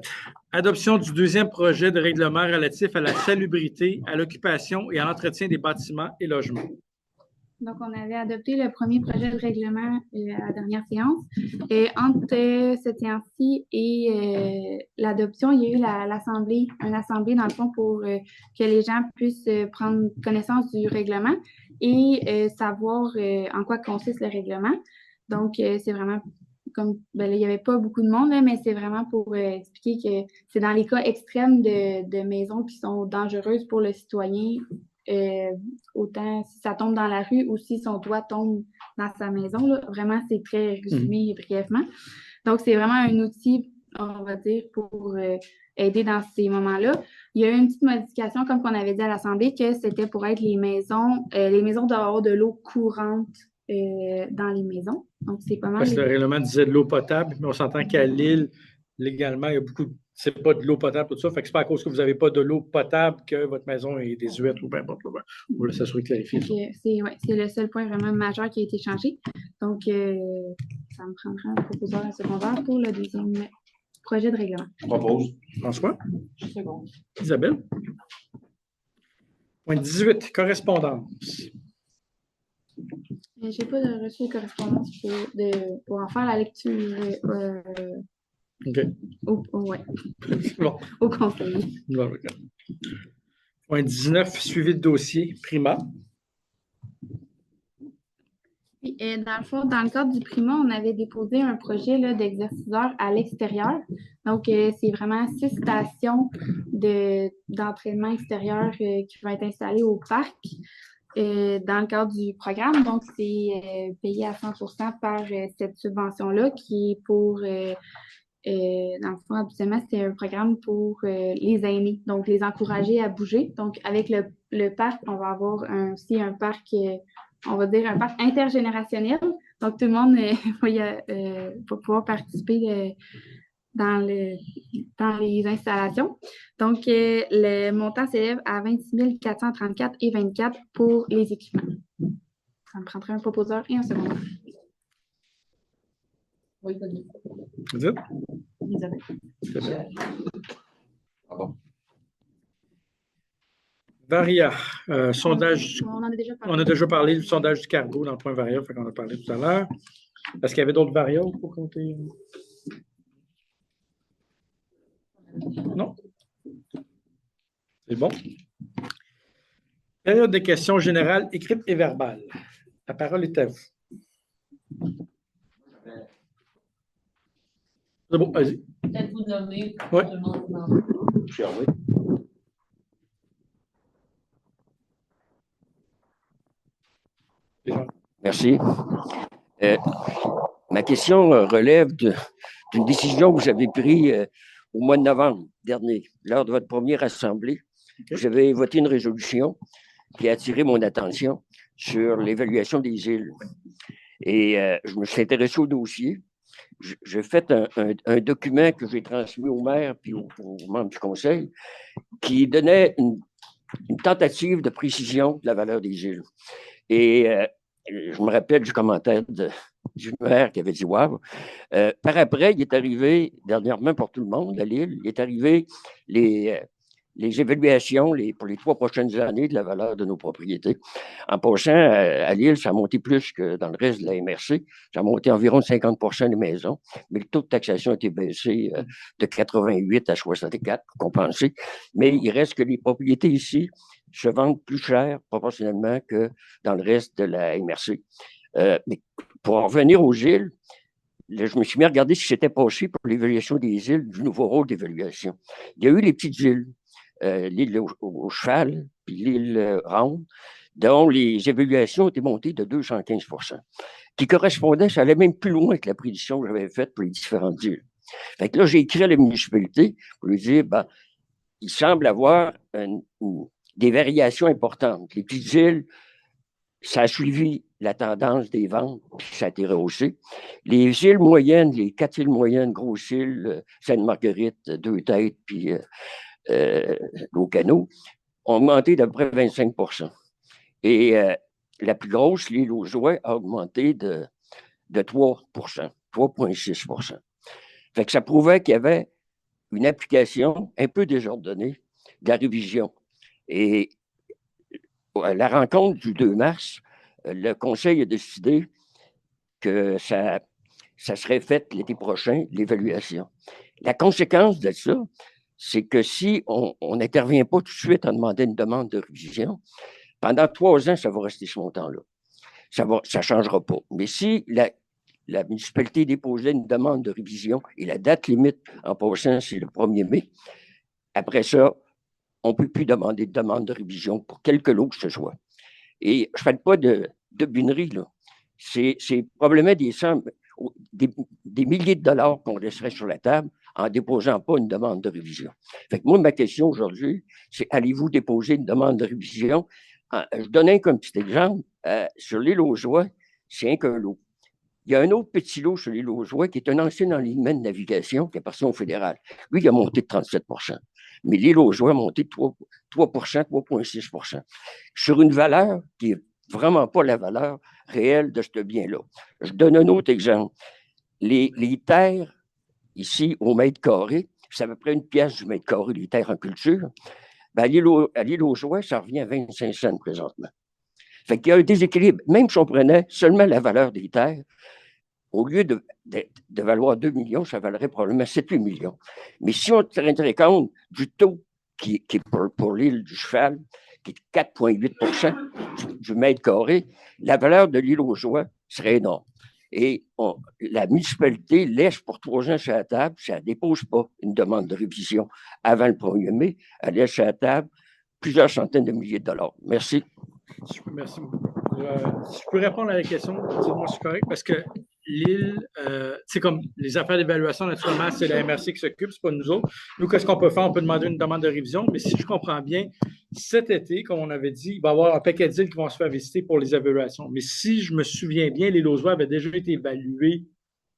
S1: Adoption du deuxième projet de règlement relatif à la salubrité, à l'occupation et à l'entretien des bâtiments et logements.
S2: Donc, on avait adopté le premier projet de règlement à la dernière séance. Et entre cette séance-ci et l'adoption, il y a eu une assemblée dans le fond pour que les gens puissent prendre connaissance du règlement et savoir en quoi consiste le règlement. Donc, c'est vraiment comme, là, il n'y avait pas beaucoup de monde, là, mais c'est vraiment pour expliquer que c'est dans les cas extrêmes de maisons qui sont dangereuses pour le citoyen, autant si ça tombe dans la rue ou si son toit tombe dans sa maison. Là. Vraiment, c'est très résumé brièvement. Donc, c'est vraiment un outil, on va dire, pour aider dans ces moments-là. Il y a eu une petite modification, comme qu'on avait dit à l'Assemblée, que c'était pour être les maisons doivent avoir de l'eau courante dans les maisons. Donc, c'est pas mal.
S1: Parce que le règlement disait de l'eau potable, mais on s'entend qu'à Lille, légalement, il y a beaucoup de. C'est pas de l'eau potable, tout ça. Fait que c'est pas à cause que vous n'avez pas de l'eau potable que votre maison est désuète ou peu importe. On va s'assurer de clarifier ça.
S2: C'est le seul point vraiment majeur qui a été changé. Donc, ça me prendra un proposeur en secondaire pour le deuxième projet de règlement.
S3: Je propose.
S1: François?
S5: C'est bon.
S1: Isabelle? Point 18. Correspondance.
S2: Je n'ai pas reçu de correspondance pour en faire la lecture.
S1: OK. Bon.
S2: Au conseiller.
S1: Bon, okay. Point 19, suivi de dossier, Prima.
S2: Et dans le fond, dans le cadre du Prima, on avait déposé un projet d'exerciceur à l'extérieur. Donc, c'est vraiment 6 stations d'entraînement extérieur qui vont être installées au parc dans le cadre du programme. Donc, c'est payé à 100% par cette subvention-là qui est pour... dans le fond, habituellement, c'est un programme pour les aînés, donc les encourager à bouger. Donc, avec le parc, on va avoir aussi un parc, on va dire un parc intergénérationnel. Donc, tout le monde va pouvoir participer dans les installations. Donc, le montant s'élève à 26 434,24 pour les équipements. Ça me prendrait un proposeur et un secondaire.
S4: Oui, pas de
S1: Vous dites?
S2: Isabelle.
S3: Ah bon.
S1: Varia, sondage.
S2: On en a déjà parlé.
S1: On a déjà parlé du sondage du cargo dans le point Varia, fait qu'on a parlé tout à l'heure. Est-ce qu'il y avait d'autres variables pour compter? Non? C'est bon. Période de questions générales, écrites et verbales. La parole est à vous. C'est bon, vas-y.
S4: Peut-être vous nommer.
S1: Ouais.
S4: Tout le monde vous nommer.
S3: Je suis Hervé.
S7: Merci. Ma question relève d'une décision que vous avez prise au mois de novembre dernier, lors de votre première assemblée. Vous avez voté une résolution qui a attiré mon attention sur l'évaluation des îles. Et je me suis intéressé au dossier. J'ai fait un document que j'ai transmis au maire et aux membres du conseil qui donnait une tentative de précision de la valeur des îles. Et je me rappelle du commentaire du maire qui avait dit « Wow ». Par après, il est arrivé, dernièrement pour tout le monde à Lille, il est arrivé les évaluations pour les 3 prochaines années de la valeur de nos propriétés. En passant, à Lille, ça a monté plus que dans le reste de la MRC. Ça a monté environ de 50% des maisons, mais le taux de taxation a été baissé de 88 à 64, compensé. Mais il reste que les propriétés ici se vendent plus cher proportionnellement que dans le reste de la MRC. Mais pour en revenir aux îles, là, je me suis mis à regarder ce qui s'était passé pour l'évaluation des îles, du nouveau rôle d'évaluation. Il y a eu les petites îles, l'île au cheval, puis l'île ronde. dont les évaluations étaient montées de 215 qui correspondait, ça allait même plus loin que la prédiction que j'avais faite pour les différentes îles. Fait que là, j'ai écrit à la municipalité pour lui dire, ben, il semble avoir des variations importantes. Les petites îles, ça a suivi la tendance des ventes, puis ça a été rehaussé. Les îles moyennes, les 4 îles moyennes, grosses îles, Sainte-Marguerite, Deux-Têtes, puis l'Ocano, ont augmenté d'à peu près 25 Et la plus grosse, l'île aux Oies, a augmenté de 3 3,6 Fait que ça prouvait qu'il y avait une application un peu désordonnée de la révision. Et à la rencontre du 2 mars, le Conseil a décidé que ça serait fait l'été prochain, l'évaluation. La conséquence de ça, c'est que si on n'intervient pas tout de suite en demandant une demande de révision, pendant 3 ans, ça va rester ce montant-là. Ça ne changera pas. Mais si la municipalité déposait une demande de révision et la date limite en passant, c'est le 1er mai, après ça, on ne peut plus demander de demande de révision pour quelque lot que ce soit. Et je ne fais pas de bunerie, là. C'est probablement des milliers de dollars qu'on laisserait sur la table en déposant pas une demande de révision. Fait que moi, ma question aujourd'hui, c'est allez-vous déposer une demande de révision? Je donne un petit exemple. Sur l'île aux Oies, c'est qu'un lot. Il y a un autre petit lot sur l'île aux Oies qui est un ancien enlignement de navigation qui appartient au fédéral. Lui, il a monté de 37 mais l'île aux Oies a monté de 3,6 sur une valeur qui n'est vraiment pas la valeur réelle de ce bien-là. Je donne un autre exemple. Les terres, ici, au mètre carré, c'est à peu près 1 pièce du mètre carré, les terres en culture. Ben, à l'île aux Oies, ça revient à 25 cents présentement. Fait qu'il y a un déséquilibre. Même si on prenait seulement la valeur des terres, au lieu de valoir 2 millions, ça valerait probablement 7-8 millions. Mais si on tiendrait compte du taux qui est pour l'île du Cheval, qui est 4,8 du mètre carré, la valeur de l'île aux Oies serait énorme. Et la municipalité laisse pour 3 ans sur la table, ça ne dépose pas une demande de révision avant le 1er mai, elle laisse sur la table plusieurs centaines de milliers de dollars. Merci.
S1: Merci beaucoup. Si je peux répondre à la question, dites-moi si c'est correct, parce que l'île, c'est comme les affaires d'évaluation, naturellement, c'est la MRC qui s'occupe, c'est pas nous autres. Nous, qu'est-ce qu'on peut faire? On peut demander une demande de révision, mais si je comprends bien, cet été, comme on avait dit, il va y avoir un paquet d'îles qui vont se faire visiter pour les évaluations. Mais si je me souviens bien, l'île aux Oies avait déjà été évaluée.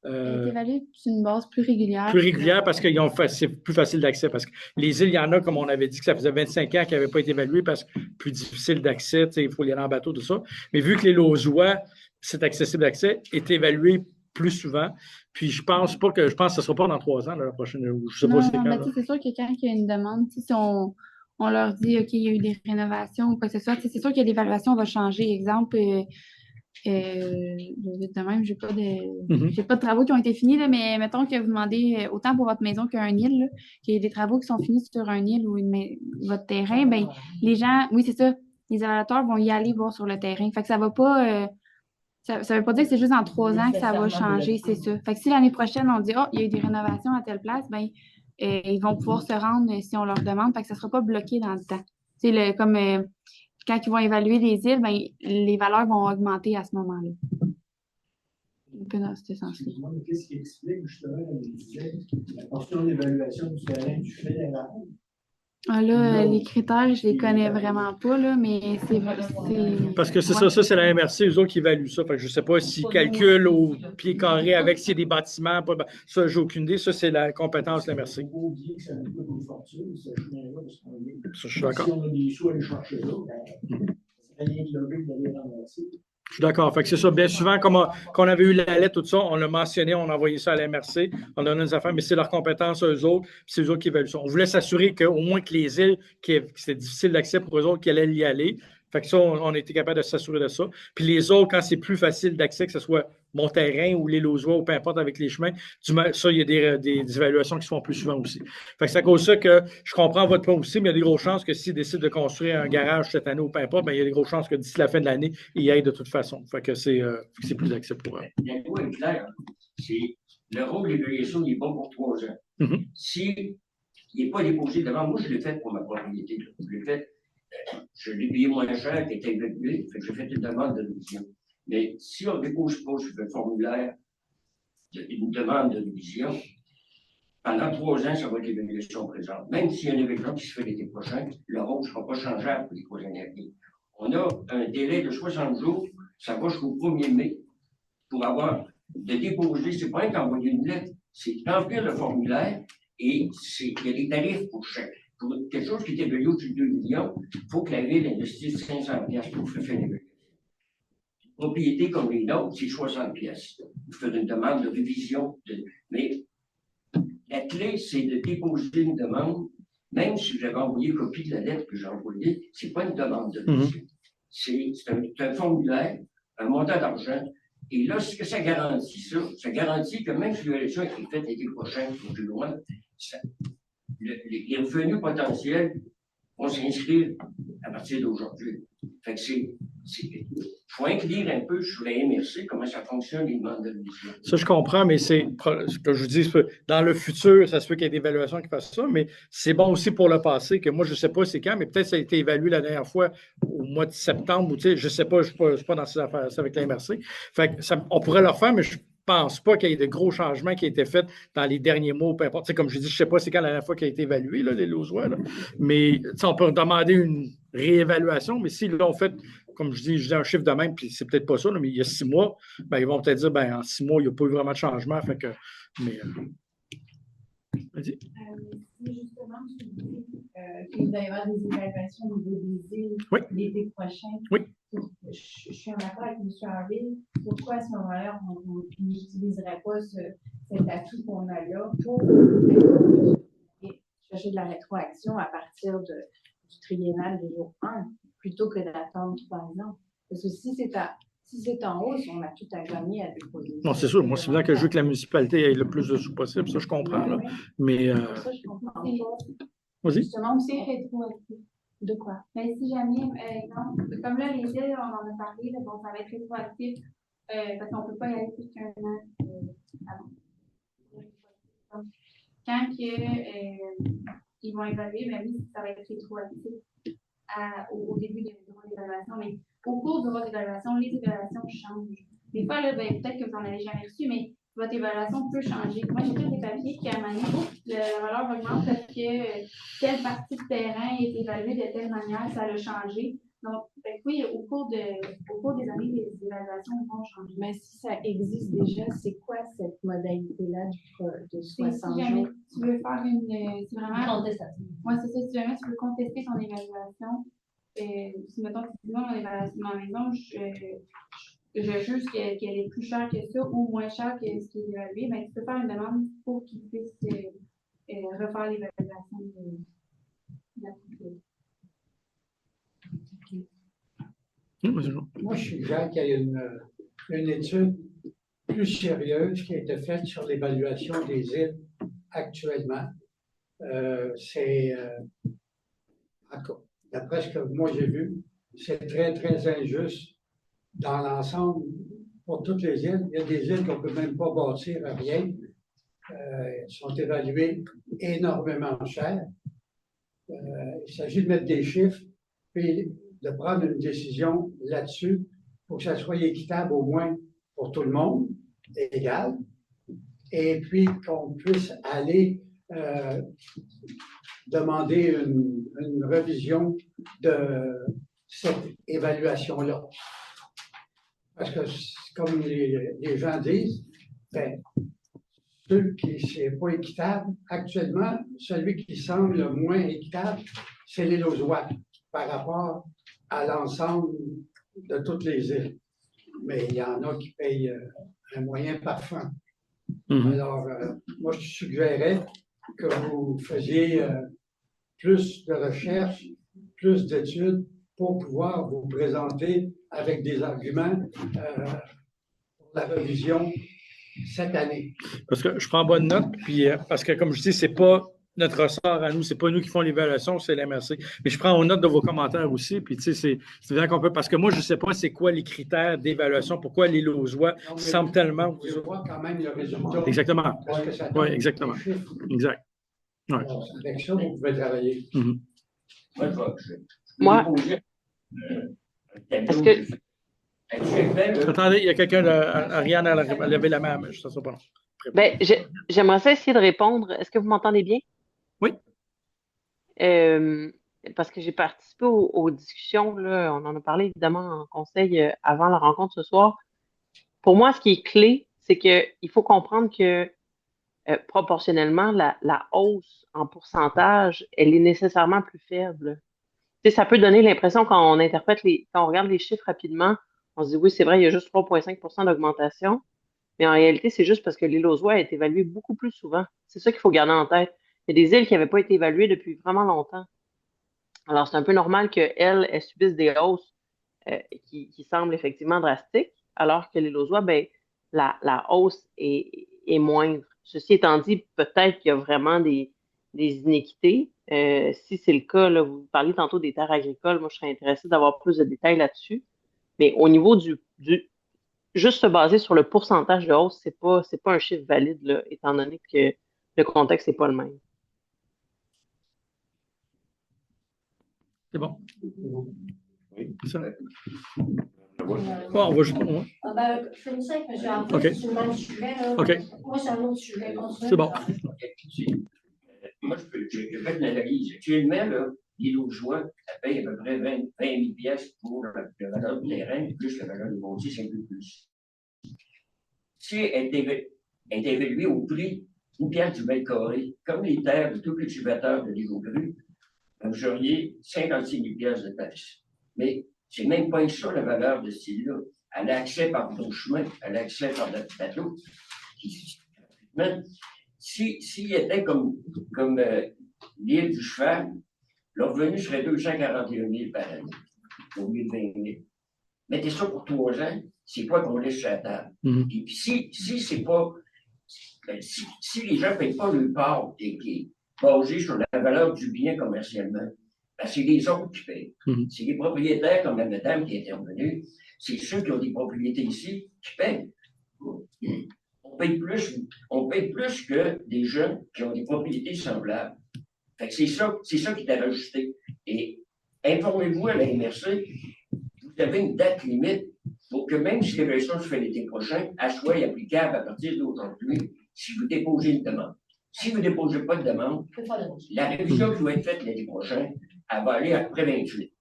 S2: Elle est évaluée sur une base plus régulière.
S1: Plus régulière parce que c'est plus facile d'accès. Parce que les îles, il y en a, comme on avait dit, que ça faisait 25 ans qui n'avaient pas été évaluées parce que plus difficile d'accès, il faut y aller en bateau, tout ça. Mais vu que l'île aux Oies, c'est accessible d'accès, est évalué plus souvent. Puis je pense que ce ne sera pas dans 3 ans, la prochaine. Je sais pas si c'est quand.
S2: C'est sûr que quand il y a une demande, si on leur dit OK, il y a eu des rénovations ou quoi que ce soit, c'est sûr que l'évaluation va changer. Exemple, de même, j'ai pas de travaux qui ont été finis, là, mais mettons que vous demandez autant pour votre maison qu'un île, là, qu'il y a des travaux qui sont finis sur un île ou votre terrain, ben les gens, oui, c'est ça, les évaluateurs vont y aller voir sur le terrain. Fait que ça va pas ça veut pas dire que c'est juste en 3 ans que ça va changer, c'est ça. Fait que si l'année prochaine, on dit il y a eu des rénovations à telle place, ben ils vont pouvoir se rendre si on leur demande, fait que ça sera pas bloqué dans le temps. C'est comme quand ils vont évaluer les îles, ben, les valeurs vont augmenter à ce moment-là. Un peu dans ce sens-là.
S5: Qu'est-ce qui explique justement la portion d'évaluation du terrain du fédéral?
S2: Les critères, je les connais vraiment pas, là, mais c'est vrai.
S1: Parce que c'est ça, c'est la MRC, eux autres qui évaluent ça. Fait que je ne sais pas s'ils calculent au pied carré avec s'il y a des bâtiments. Ça, j'ai aucune idée. Ça, c'est la compétence de la MRC.
S5: Il faut oublier que ça nous coûte une fortune, ce chemin-là, parce qu'on est.
S1: Ça, je suis d'accord.
S5: Si on a des sous à aller chercher là, ça rien de logique d'aller ramasser.
S1: Je suis d'accord. Fait que c'est ça. Bien souvent, quand on avait eu la lettre, tout ça, on l'a mentionné, on a envoyé ça à la MRC, on donne des affaires, mais c'est leur compétence, eux autres, puis c'est eux autres qui évaluent ça. On voulait s'assurer qu'au moins que les îles, que c'était difficile d'accès pour eux autres, qu'ils allaient y aller. Fait que ça, on a été capable de s'assurer de ça. Puis les autres, quand c'est plus facile d'accès, que ce soit mon terrain ou l'île aux Oies ou peu importe avec les chemins, ça, il y a des évaluations qui se font plus souvent aussi. Fait que c'est à cause de ça que je comprends votre point aussi, mais il y a des grosses chances que s'ils décident de construire un garage cette année ou peu importe, ben, il y a des grosses chances que d'ici la fin de l'année, ils y aillent de toute façon. Fait que c'est plus d'accès pour eux.
S7: La loi est claire. Le rôle d'évaluation n'est pas pour 3 ans. S'il n'est pas déposé devant moi, je l'ai fait pour ma propriété. Je l'ai fait je l'ai payé moins cher, qui était évalué, fait que j'ai fait une demande de révision. Mais si on ne dépose pas sur le formulaire une demande de révision, pendant 3 ans, ça va être l'évaluation présente. Même s'il y a une évaluation qui se fait l'été prochain, le rôle ne sera pas changeable pour les 3 années à venir. On a un délai de 60 jours, ça va jusqu'au 1er mai, pour avoir de déposer, c'est pas d'envoyer une lettre, c'est remplir le formulaire et il y a des tarifs pour quelque chose qui est évalué au-dessus de 2 millions, il faut que la ville investisse 500 pièces pour faire une évaluation. Une propriété comme les nôtres, c'est 60 pièces. Vous faites une demande de révision, mais la clé, c'est de déposer une demande, même si j'avais envoyé copie de la lettre que j'ai envoyée, c'est pas une demande de révision. C'est un formulaire, un montant d'argent. Et là, ce que ça garantit, ça garantit que même si l'élection est faite l'été prochain ou plus loin, les revenus potentiels vont s'inscrire à partir d'aujourd'hui. Fait que il faut inclure un peu sur la MRC comment ça fonctionne, les demandes de révision.
S1: Ça, je comprends, mais ce que je vous dis, dans le futur, ça se peut qu'il y ait des évaluations qui fassent ça, mais c'est bon aussi pour le passé, que moi, je ne sais pas c'est quand, mais peut-être ça a été évalué la dernière fois au mois de septembre, ou je ne sais pas, je ne suis pas dans ces affaires avec la MRC. Fait que on pourrait le refaire, mais je ne pense pas qu'il y ait de gros changements qui aient été faits dans les derniers mois, peu importe. Comme je dis, je ne sais pas c'est quand la dernière fois qu'il a été évalué, là, les Lausois, là. Mais on peut demander une réévaluation, mais s'ils l'ont fait, comme je dis un chiffre de même, puis c'est peut-être pas ça, là, mais il y a 6 mois, ben, ils vont peut-être dire, ben, en 6 mois, il n'y a pas eu vraiment de changement. Fait que, mais,
S6: si justement, tu dis qu'il va y avoir des évaluations au niveau des îles l'été prochain, je suis en accord avec M. Harvey. Pourquoi à ce moment-là, on n'utiliserait pas cet atout qu'on a là pour chercher de la rétroaction à partir du triennal de jour 1 plutôt que d'attendre 3 ans? Parce que si c'est en hausse, on a tout à gagner à déposer.
S1: Non, c'est sûr. Moi, c'est bien que je veux que la municipalité ait le plus de sous possible. Ça, je comprends. Là. Mais.
S6: Ça, je comprends.
S1: Vas-y.
S6: Justement, c'est rétroactif. De quoi?
S2: Mais si jamais, exemple, comme là, les îles, on en a parlé, là, bon, ça va être rétroactif parce qu'on ne peut pas y aller plus qu'un an avant. Quand ils vont évaluer, ben oui, ça va être rétroactif au début du droit d'évaluation. Mais au cours du droit d'évaluation, les évaluations changent. Des fois, là, ben, peut-être que vous n'en avez jamais reçu, mais votre évaluation peut changer. Moi, j'ai fait des papiers qui, à un moment donné, la valeur augmente parce que telle partie de terrain est évaluée de telle manière, ça a changé. Donc, oui, au cours des années, les évaluations vont changer.
S6: Mais si ça existe déjà, c'est quoi cette modalité-là de 60 jours?
S2: Tu veux faire c'est vraiment.
S4: Contestation.
S2: Moi, c'est ça. Si jamais tu veux contester ton évaluation, si mettons, tu dis non, ma maison, je juge qu'elle est plus chère que ça ou moins chère que ce qui est évalué, ben, tu peux faire une demande pour qu'ils puissent refaire l'évaluation de la propriété.
S5: Moi, je suggère qu'il y ait une étude plus sérieuse qui a été faite sur l'évaluation des îles actuellement. D'après ce que moi j'ai vu, c'est très, très injuste dans l'ensemble pour toutes les îles. Il y a des îles qu'on ne peut même pas bâtir à rien. Elles sont évaluées énormément cher. Il s'agit de mettre des chiffres puis de prendre une décision là-dessus pour que ça soit équitable au moins pour tout le monde, égal, et puis qu'on puisse aller demander une révision de cette évaluation-là. Parce que, comme les gens disent, ben, c'est pas équitable. Actuellement, celui qui semble le moins équitable, c'est les Lausois par rapport à l'ensemble de toutes les îles. Mais il y en a qui payent un moyen parfum. Alors, moi, je suggérerais que vous faisiez plus de recherches, plus d'études pour pouvoir vous présenter avec des arguments pour la révision cette année.
S1: Parce que je prends bonne note, puis parce que, comme je dis, c'est pas notre ressort à nous, c'est pas nous qui font l'évaluation, c'est l'MRC. Mais je prends note de vos commentaires aussi, puis tu sais, c'est bien qu'on peut, parce que moi, je sais pas c'est quoi les critères d'évaluation, pourquoi les Lausois semblent tellement.
S5: Je vois quand même le résultat.
S1: Exactement. Oui, exactement. Exact. Ouais.
S5: Alors, avec ça, vous pouvez travailler.
S7: Moi, je
S8: Moi, est-ce que...
S1: Attendez, il y a quelqu'un, Ariane, elle a levé la main, mais je ne sais pas non.
S8: Ben, j'aimerais ça essayer de répondre. Est-ce que vous m'entendez bien?
S1: Oui.
S8: Parce que j'ai participé aux discussions, là, on en a parlé évidemment en conseil avant la rencontre ce soir. Pour moi, ce qui est clé, c'est qu'il faut comprendre que proportionnellement, la hausse en pourcentage, elle est nécessairement plus faible. Tu sais, ça peut donner l'impression quand on interprète quand on regarde les chiffres rapidement, on se dit oui, c'est vrai, il y a juste 3,5 % d'augmentation. Mais en réalité, c'est juste parce que l'île aux Oies est évaluée beaucoup plus souvent. C'est ça qu'il faut garder en tête. Il y a des îles qui n'avaient pas été évaluées depuis vraiment longtemps. Alors, c'est un peu normal qu'elles subissent des hausses qui semblent effectivement drastiques, alors que l'île aux Oies, ben, la hausse est moindre. Ceci étant dit, peut-être qu'il y a vraiment des inéquités. Si c'est le cas, là, vous parliez tantôt des terres agricoles, moi, je serais intéressée d'avoir plus de détails là-dessus. Mais au niveau juste se baser sur le pourcentage de hausse, c'est pas un chiffre valide, là, étant donné que le contexte n'est pas le même.
S1: C'est bon.
S3: Oui.
S1: Ça. Bon, on va juste.
S9: Je fais une simple, mais en fait, c'est le même sujet. Là.
S1: OK.
S9: Moi, c'est un autre sujet.
S1: C'est bon.
S7: Moi, j'ai fait une analyse. Actuellement, l'île aux Oies, ça paye à peu près 20 000 piastres pour la valeur du terrain, plus la valeur du montier, c'est un peu plus. Si elle est évaluée au prix d'une piastre du mètre carré, comme les terres de tout cultivateur de l'île aux Grues, vous auriez 56 000 piastres de taxes. Mais c'est même pas ça la valeur de ce île-là. Elle a accès par nos chemins, elle a accès par notre bateau. S'il était comme l'île du Cheval, le revenu serait 241 000 par année, au lieu de 20 000. Mettez ça pour 3 ans, c'est quoi qu'on laisse sur la table. Et puis si c'est pas, si les gens ne payent pas le part qui est basé sur la valeur du bien commercialement, ben c'est les autres qui payent. C'est les propriétaires, comme la madame qui est intervenue, c'est ceux qui ont des propriétés ici qui payent. On paye plus que des jeunes qui ont des propriétés semblables. Fait que c'est ça qui est à rajouter. Et informez-vous à la MRC, vous avez une date limite pour que même si l'évaluation se fait l'été prochain, elle soit applicable à partir d'aujourd'hui si vous déposez une demande. Si vous ne déposez pas de demande, la révision qui va être faite l'été prochain, elle va aller après 28.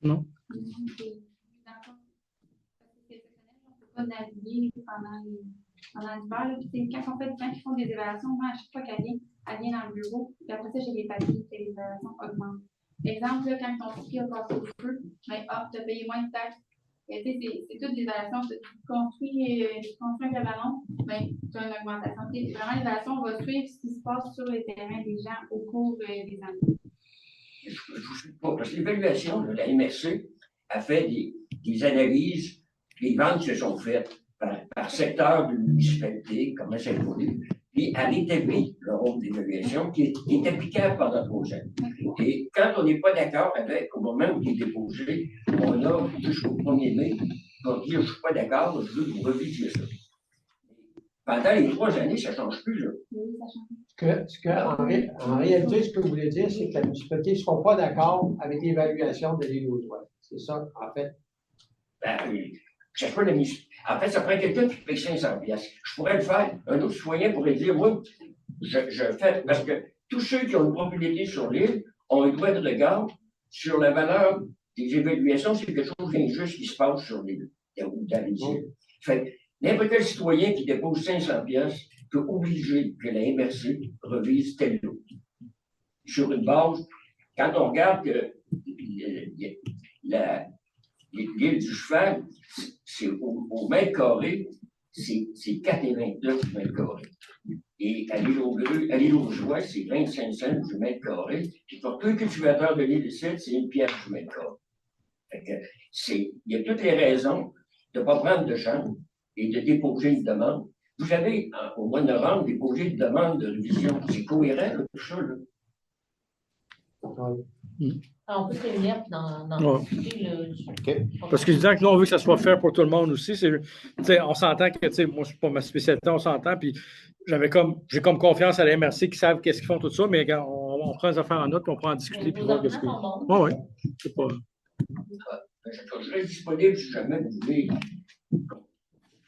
S1: Non.
S2: Pas naviguer pendant l'hiver. Quand on fait des gens qui font des évaluations, moi, à chaque fois qu'elle vient dans le bureau, puis après ça, j'ai les papiers que les évaluations augmentent. Exemple, là, quand ton prix a passé au feu, ben, tu as payé moins de taxes. C'est toutes les évaluations. Tu construis un cabanon, ben, tu as une augmentation. Vraiment, l'évaluation va suivre ce qui se passe sur les terrains des gens au cours des années.
S7: Je ne vous suis pas, parce que l'évaluation, la MRC a fait des analyses. Les ventes se sont faites par secteur de municipalité, comment ça évolue, puis elle établit le rôle d'évaluation qui est applicable pendant 3 ans. Et quand on n'est pas d'accord avec, au moment où il est déposé, on a jusqu'au 1er mai pour dire je ne suis pas d'accord, je veux que vous revisiez ça. Pendant les 3 années, ça ne change plus. Là.
S5: En réalité, ce que vous voulez dire, c'est que la municipalité ne sera pas d'accord avec l'évaluation de l'île aux Oies. C'est ça, en fait.
S7: En fait, ça prend quelqu'un qui paye 500 piastres. Je pourrais le faire. Un autre citoyen pourrait dire, moi, je fais, parce que tous ceux qui ont une propriété sur l'île ont un droit de regard sur la valeur des évaluations. C'est quelque chose d'injuste qui se passe sur l'île ou dans les îles. Fait n'importe quel citoyen qui dépose 500 piastres peut obliger que la MRC revise tel lot. Sur une base, quand on regarde que l'île du Cheval, c'est au mètre carré, c'est 4,29 mètres carrés. Et à l'île aux Oies, c'est 25 cents du mètre carré. Puis pour tous les cultivateurs de l'île de Sète, c'est 1 piastre du mètre carré. Fait que il y a toutes les raisons de ne pas prendre de chance et de déposer une demande. Vous avez, au mois de novembre, déposé une demande de révision. C'est cohérent, là, tout ça, là.
S4: Alors, on peut se réunir dans
S1: Parce que je disais que nous, on veut que ça soit fait pour tout le monde aussi. On s'entend que, moi, je ne suis pas ma spécialité, on s'entend. Puis j'ai comme confiance à la MRC qui savent qu'est-ce qu'ils font, tout ça, mais on prend les affaires en note, puis on prend en discuter, puis voir qu'est-ce que. Oui, oui. C'est pas.
S7: Je serai disponible si jamais vous voulez.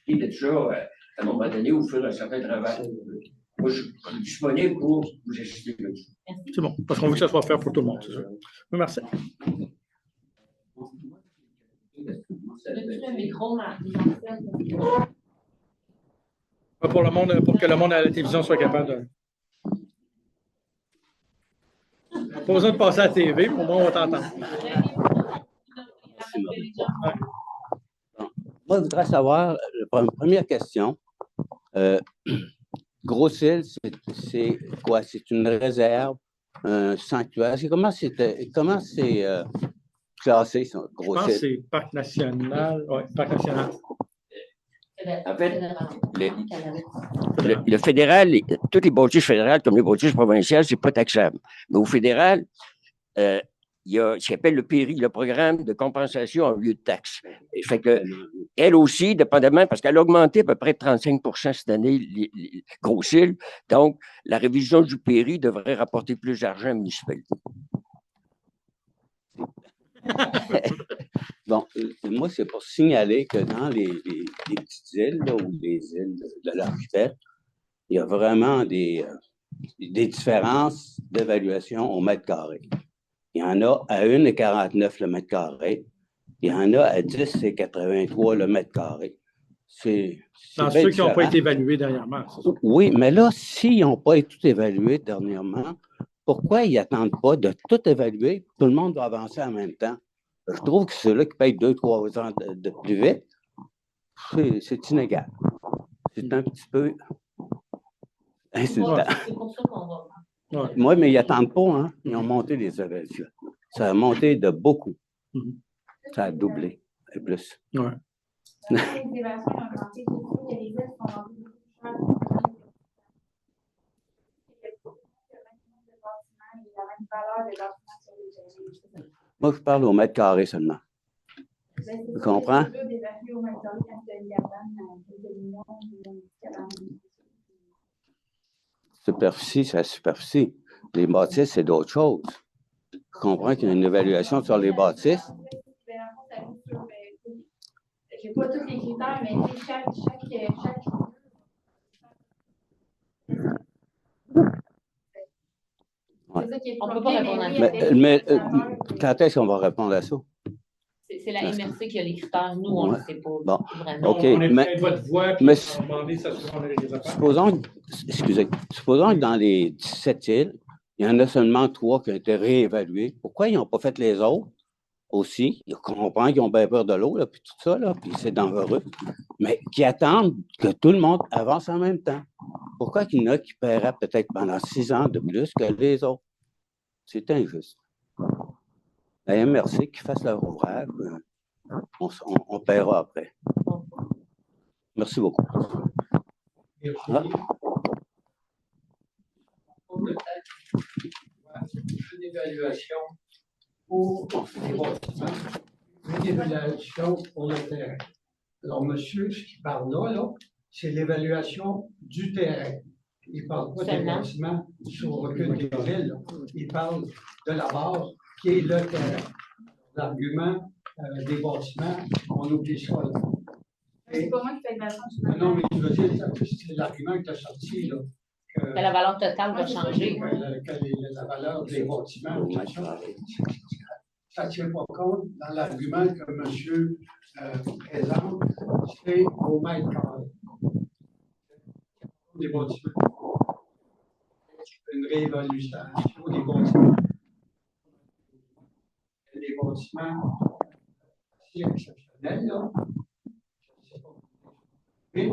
S7: Il est déjà, à un moment donné, vous faites un certain travail. Moi, je suis disponible pour vous assister.
S1: C'est bon, parce qu'on veut que ça soit fait pour tout le monde, c'est sûr. Oui, merci.
S4: Le micro,
S1: Pour le monde, pour que le monde à la télévision soit capable de. Pas besoin de passer à la TV, au moins on va t'entendre.
S10: Moi, je voudrais savoir, première question. Gros-Île, c'est quoi? C'est une réserve, un sanctuaire? Comment c'est classé, ça, Gros-Île?
S1: Je pense que c'est Parc national. Oui, Parc national.
S7: En fait, le fédéral, toutes les bâtisses fédérales, comme les bâtisses provinciales, c'est pas taxable. Mais au fédéral, il y a ce qu'on appelle le PERI, le programme de compensation en lieu de taxe. Et fait que, elle aussi, dépendamment, parce qu'elle a augmenté à peu près de 35 cette année, les Gros-Île. Donc, la révision du PERI devrait rapporter plus d'argent à la municipalité.
S10: Bon, moi, c'est pour signaler que dans les petites îles, là, ou les îles de l'archipel, il y a vraiment des différences d'évaluation au mètre carré. Il y en a à 1,49 le mètre carré. Il y en a à 10,83 le mètre carré.
S1: Dans ceux qui n'ont pas été évalués dernièrement, c'est ça?
S10: Oui, mais là, s'ils n'ont pas été évalués dernièrement, pourquoi ils n'attendent pas de tout évaluer? Tout le monde doit avancer en même temps. Je trouve que ceux-là qui payent 2-3 ans de plus vite, c'est inégal. C'est un petit peu insultant.
S4: C'est pour ça qu'on va.
S10: Ouais. Oui, mais ils n'attendent pas, hein? Ils ont monté les évaluations. Ça a monté de beaucoup. Ça a doublé et plus.
S1: Ouais.
S6: Les évaluations ont augmenté beaucoup, il y a des aides qui sont rendues beaucoup plus chères.
S10: Moi, je parle au mètre carré seulement. Tu comprends? Superficie, c'est la superficie. Les bâtisses, c'est d'autres choses. Je comprends qu'il y a une évaluation sur les bâtisses.
S6: Je n'ai pas tous les critères, mais chaque
S10: Ouais.
S4: On ne peut pas répondre à ça.
S10: Mais quand est-ce qu'on va répondre à ça?
S4: C'est la MRC qui a les critères. Nous, on ne le sait pas.
S10: Bon.
S4: Vraiment.
S10: OK. Supposons que dans les 17 îles, il y en a seulement 3 qui ont été réévalués. Pourquoi ils n'ont pas fait les autres aussi? Ils comprennent qu'ils ont bien peur de l'eau, là, puis tout ça, là, puis c'est dangereux. Mais qui attendent que tout le monde avance en même temps. Pourquoi qu'il y en a qui paieraient peut-être pendant 6 ans de plus que les autres? C'est injuste. La MRC qui fasse leur ouvrage, on paiera après. Merci beaucoup. Ah.
S5: Une évaluation pour les bâtiments, une évaluation pour le terrain. Alors, monsieur, ce qu'il parle là, c'est l'évaluation du terrain. Il ne parle pas des bâtiments sur aucune des villes. Il parle de la base qui est le terrain. L'argument des bâtiments, on oublie ça.
S6: C'est pas moi qui fais l'évaluation.
S5: Non, mais je veux dire, c'est l'argument que tu as sorti, là.
S4: Que la valeur totale va changer.
S5: Que la valeur des bâtiments, ça ne tient pas compte dans l'argument que monsieur présente, c'est au mètre carré. Des bâtiments. Une réévaluation des bâtiments. Des bâtiments assez exceptionnels, là. Je ne sais pas. Mais,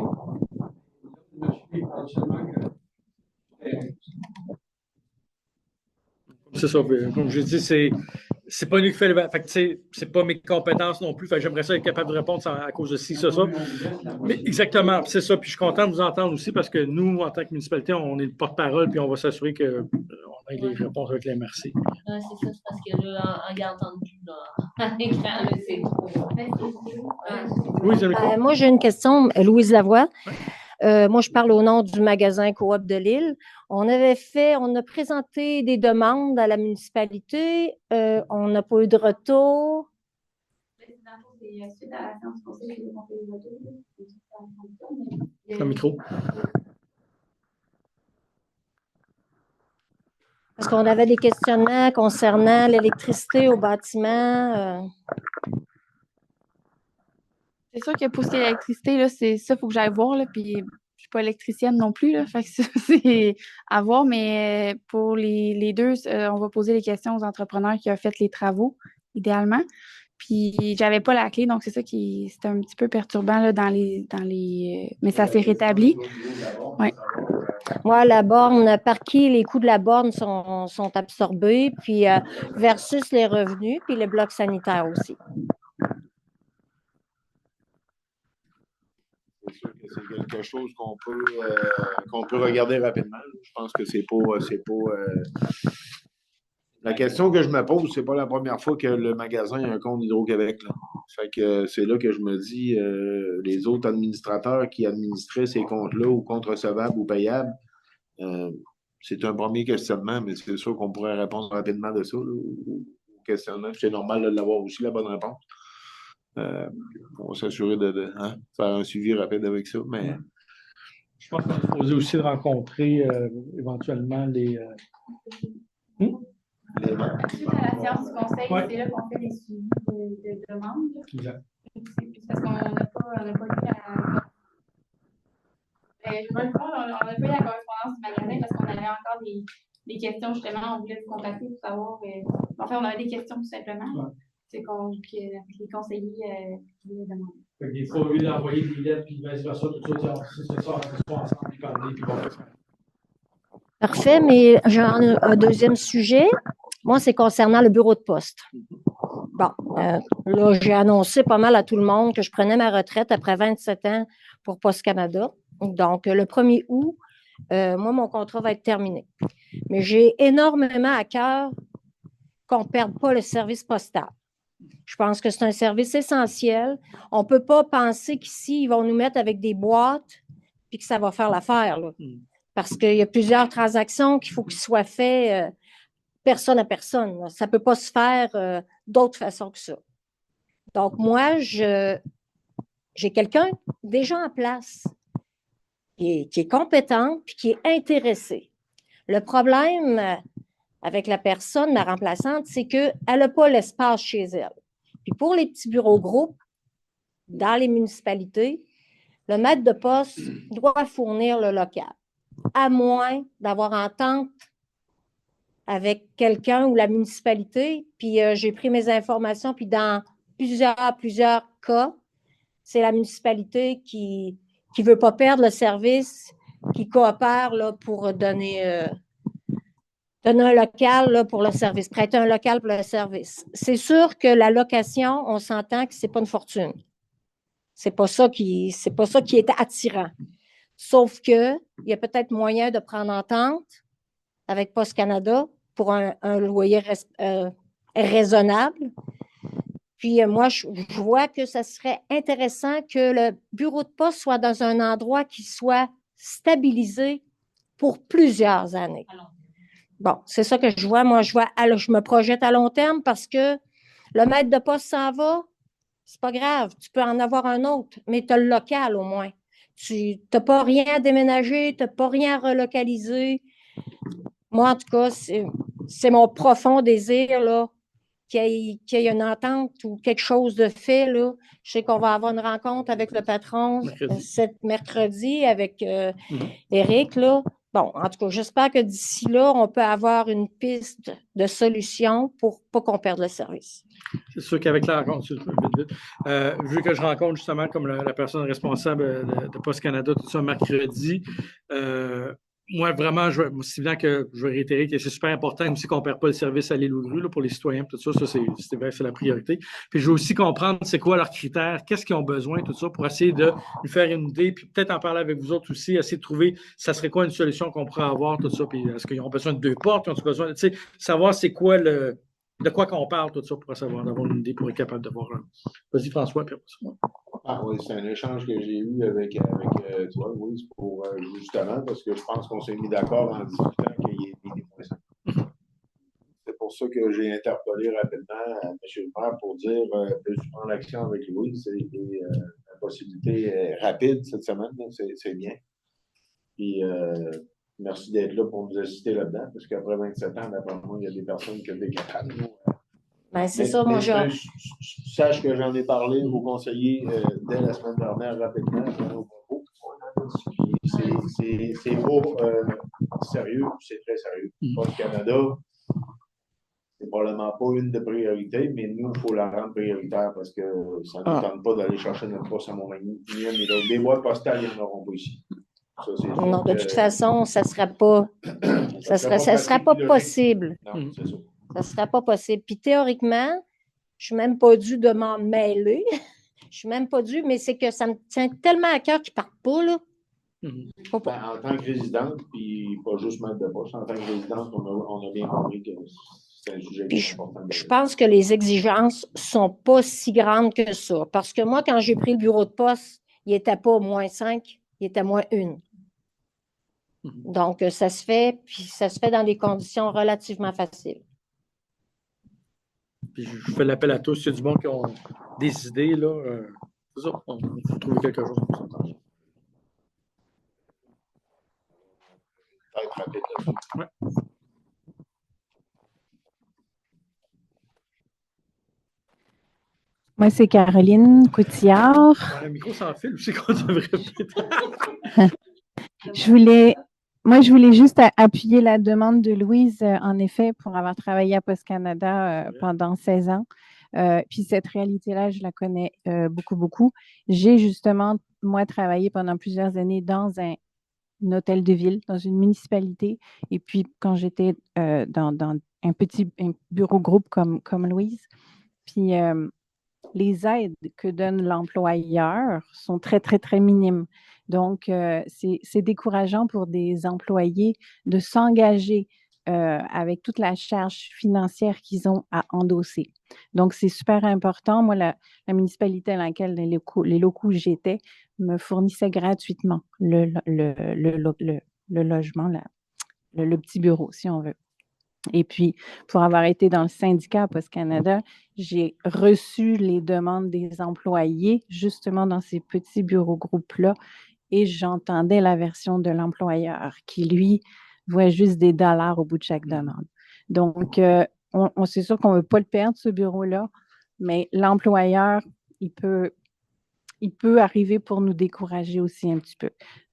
S5: monsieur parle seulement que.
S1: C'est ça, comme je dis, c'est pas nous qui fait c'est pas mes compétences non plus. J'aimerais ça être capable de répondre à cause de ci, ça. Mais exactement, c'est ça. Puis je suis content de vous entendre aussi parce que nous, en tant que municipalité, on est le porte-parole puis on va s'assurer qu'on ait les réponses avec les MRC.
S4: C'est ça, c'est parce que là, en regardant à l'écran, c'est trop.
S1: Oui,
S11: moi, j'ai une question, Louise Lavoie. Moi, je parle au nom du magasin Coop de Lille. On a présenté des demandes à la municipalité. On n'a pas eu de retour.
S2: Suite à la séance du conseil,
S1: Le micro.
S11: Parce qu'on avait des questionnements concernant l'électricité au bâtiment.
S2: C'est sûr que pour ce qui est l'électricité, là, c'est ça, il faut que j'aille voir, là, puis je ne suis pas électricienne non plus, là, fait que ça, c'est à voir, mais pour les deux, on va poser les questions aux entrepreneurs qui ont fait les travaux, idéalement. Puis j'avais pas la clé, donc c'est ça qui c'était un petit peu perturbant là, mais ça s'est rétabli. Ouais.
S11: Moi, la borne, par qui les coûts de la borne sont absorbés, puis versus les revenus, puis le bloc sanitaire aussi.
S3: C'est sûr que c'est quelque chose qu'on peut regarder rapidement. Je pense que c'est pas la question que je me pose, c'est pas la première fois que le magasin a un compte Hydro-Québec. Là. Fait que c'est là que je me dis, les autres administrateurs qui administraient ces comptes-là, ou comptes recevables ou payables, c'est un premier questionnement, mais c'est sûr qu'on pourrait répondre rapidement de ça, là, au questionnement. C'est normal de l'avoir aussi, la bonne réponse. On va s'assurer de faire un suivi rapide avec ça. Mais...
S1: Je pense qu'on est supposé aussi de rencontrer éventuellement les.
S2: Suite à la séance du conseil, c'est là qu'on fait des suivis de demandes.
S1: Exact.
S2: C'est parce qu'on n'a pas eu la. Je veux pas, on n'a pas eu la correspondance du magasin parce qu'on avait encore des questions, justement. On voulait vous contacter pour savoir. Enfin, on avait des questions tout simplement. Ouais. C'est que les conseillers voulaient demander.
S1: Des fois, au lieu d'envoyer des lettres, puis vice-versa, tout ça, c'est ça, on va ensemble, puis parler, puis voir ça.
S11: Parfait, mais j'ai un deuxième sujet. Moi, c'est concernant le bureau de poste. Bon, là, j'ai annoncé pas mal à tout le monde que je prenais ma retraite après 27 ans pour Poste Canada. Donc, le 1er août, moi, mon contrat va être terminé. Mais j'ai énormément à cœur qu'on ne perde pas le service postal. Je pense que c'est un service essentiel. On ne peut pas penser qu'ici, ils vont nous mettre avec des boîtes puis que ça va faire l'affaire. Parce qu'il y a plusieurs transactions qu'il faut qu'ils soient faits personne à personne. Là. Ça ne peut pas se faire d'autre façon que ça. Donc, moi, j'ai quelqu'un déjà en place qui est compétent puis qui est intéressé. Le problème avec la personne, ma remplaçante, c'est qu'elle n'a pas l'espace chez elle. Puis pour les petits bureaux groupes, dans les municipalités, le maître de poste doit fournir le local, à moins d'avoir entente avec quelqu'un ou la municipalité. Puis j'ai pris mes informations, puis dans plusieurs cas, c'est la municipalité qui ne veut pas perdre le service, qui coopère là, pour donner un local là, pour le service, prêter un local pour le service. C'est sûr que la location, on s'entend que ce n'est pas une fortune. C'est pas ça qui est attirant. Sauf qu'il y a peut-être moyen de prendre entente avec Poste Canada pour un loyer raisonnable. Puis moi, je vois que ça serait intéressant que le bureau de poste soit dans un endroit qui soit stabilisé pour plusieurs années. Bon, c'est ça que je vois. Moi, je me projette à long terme parce que le maître de poste s'en va, c'est pas grave. Tu peux en avoir un autre, mais tu as le local au moins. Tu n'as pas rien à déménager, tu n'as pas rien à relocaliser. Moi, en tout cas, c'est mon profond désir là, qu'il y ait une entente ou quelque chose de fait. Là. Je sais qu'on va avoir une rencontre avec le patron cet mercredi avec Éric. Là. Bon, en tout cas, j'espère que d'ici là, on peut avoir une piste de solution pour pas qu'on perde le service.
S1: C'est sûr qu'avec la rencontre, vu que je rencontre justement comme la personne responsable de Poste Canada, tout ça mercredi, moi, vraiment, c'est évident que je vais réitérer que c'est super important aussi qu'on ne perd pas le service à l'île aux grues pour les citoyens, tout ça, c'est la priorité. Puis je veux aussi comprendre c'est quoi leurs critères, qu'est-ce qu'ils ont besoin, tout ça, pour essayer de nous faire une idée, puis peut-être en parler avec vous autres aussi, essayer de trouver ça serait quoi une solution qu'on pourrait avoir, tout ça, puis est-ce qu'ils ont besoin de 2 portes, ils ont besoin de savoir c'est quoi de quoi qu'on parle, tout ça, pour savoir, d'avoir une idée, pour être capable de voir. Vas-y, François, puis après ça.
S3: Ah oui, c'est un échange que j'ai eu avec toi, Louise, pour justement, parce que je pense qu'on s'est mis d'accord en discutant qu'il y ait des points. C'est pour ça que j'ai interpellé rapidement M. le maire pour dire peux-tu prendre l'action avec Louise? La possibilité est rapide cette semaine, c'est bien. Puis merci d'être là pour nous assister là-dedans, parce qu'après 27 ans, d'après moi, il y a des personnes qui ont des capables.
S11: Ben, c'est ça, moi,
S3: sache que j'en ai parlé aux conseillers dès la semaine dernière rapidement. C'est pas sérieux, c'est très sérieux. Poste Canada, c'est probablement pas une des priorités, mais nous, il faut la rendre prioritaire parce que ça ne nous tente pas d'aller chercher notre poste à Montmagny. Des boîtes postales, ils n'en auront pas ici. Ça,
S11: non, de toute façon, ça ne sera pas, possible.
S3: Non, c'est ça.
S11: Ça ne sera pas possible. Puis théoriquement, je ne suis même pas dû de m'en mêler. Je ne suis même pas dû, mais c'est que ça me tient tellement à cœur qu'ils ne partent pas, là.
S3: En tant que résidente, puis pas juste maître de poste, en tant que résidente, on a bien compris que c'est un sujet important.
S11: Je pense que les exigences ne sont pas si grandes que ça. Parce que moi, quand j'ai pris le bureau de poste, il n'était pas -5, il était -1. Donc, ça se fait, puis ça se fait dans des conditions relativement faciles.
S1: Puis je fais l'appel à tous. Il y a du monde qui ont des idées, là. C'est ça, on faut trouver quelque chose comme ça. Ouais.
S12: Moi, c'est Caroline Coutillard.
S1: Le micro sans fil, je sais qu'on devrait
S12: je voulais juste appuyer la demande de Louise, en effet, pour avoir travaillé à Post Canada pendant 16 ans. Puis cette réalité-là, je la connais beaucoup. J'ai justement, moi, travaillé pendant plusieurs années dans un hôtel de ville, dans une municipalité. Et puis, quand j'étais dans un petit bureau groupe comme Louise, puis les aides que donne l'employeur sont très, très, très minimes. Donc, c'est décourageant pour des employés de s'engager avec toute la charge financière qu'ils ont à endosser. Donc, c'est super important. Moi, la municipalité dans laquelle les locaux où j'étais me fournissaient gratuitement le logement, le petit bureau, si on veut. Et puis, pour avoir été dans le syndicat Post Canada, j'ai reçu les demandes des employés justement dans ces petits bureaux groupes-là et j'entendais la version de l'employeur qui, lui, voit juste des dollars au bout de chaque demande. Donc, c'est sûr qu'on ne veut pas le perdre, ce bureau-là, mais l'employeur, il peut arriver pour nous décourager aussi un petit peu.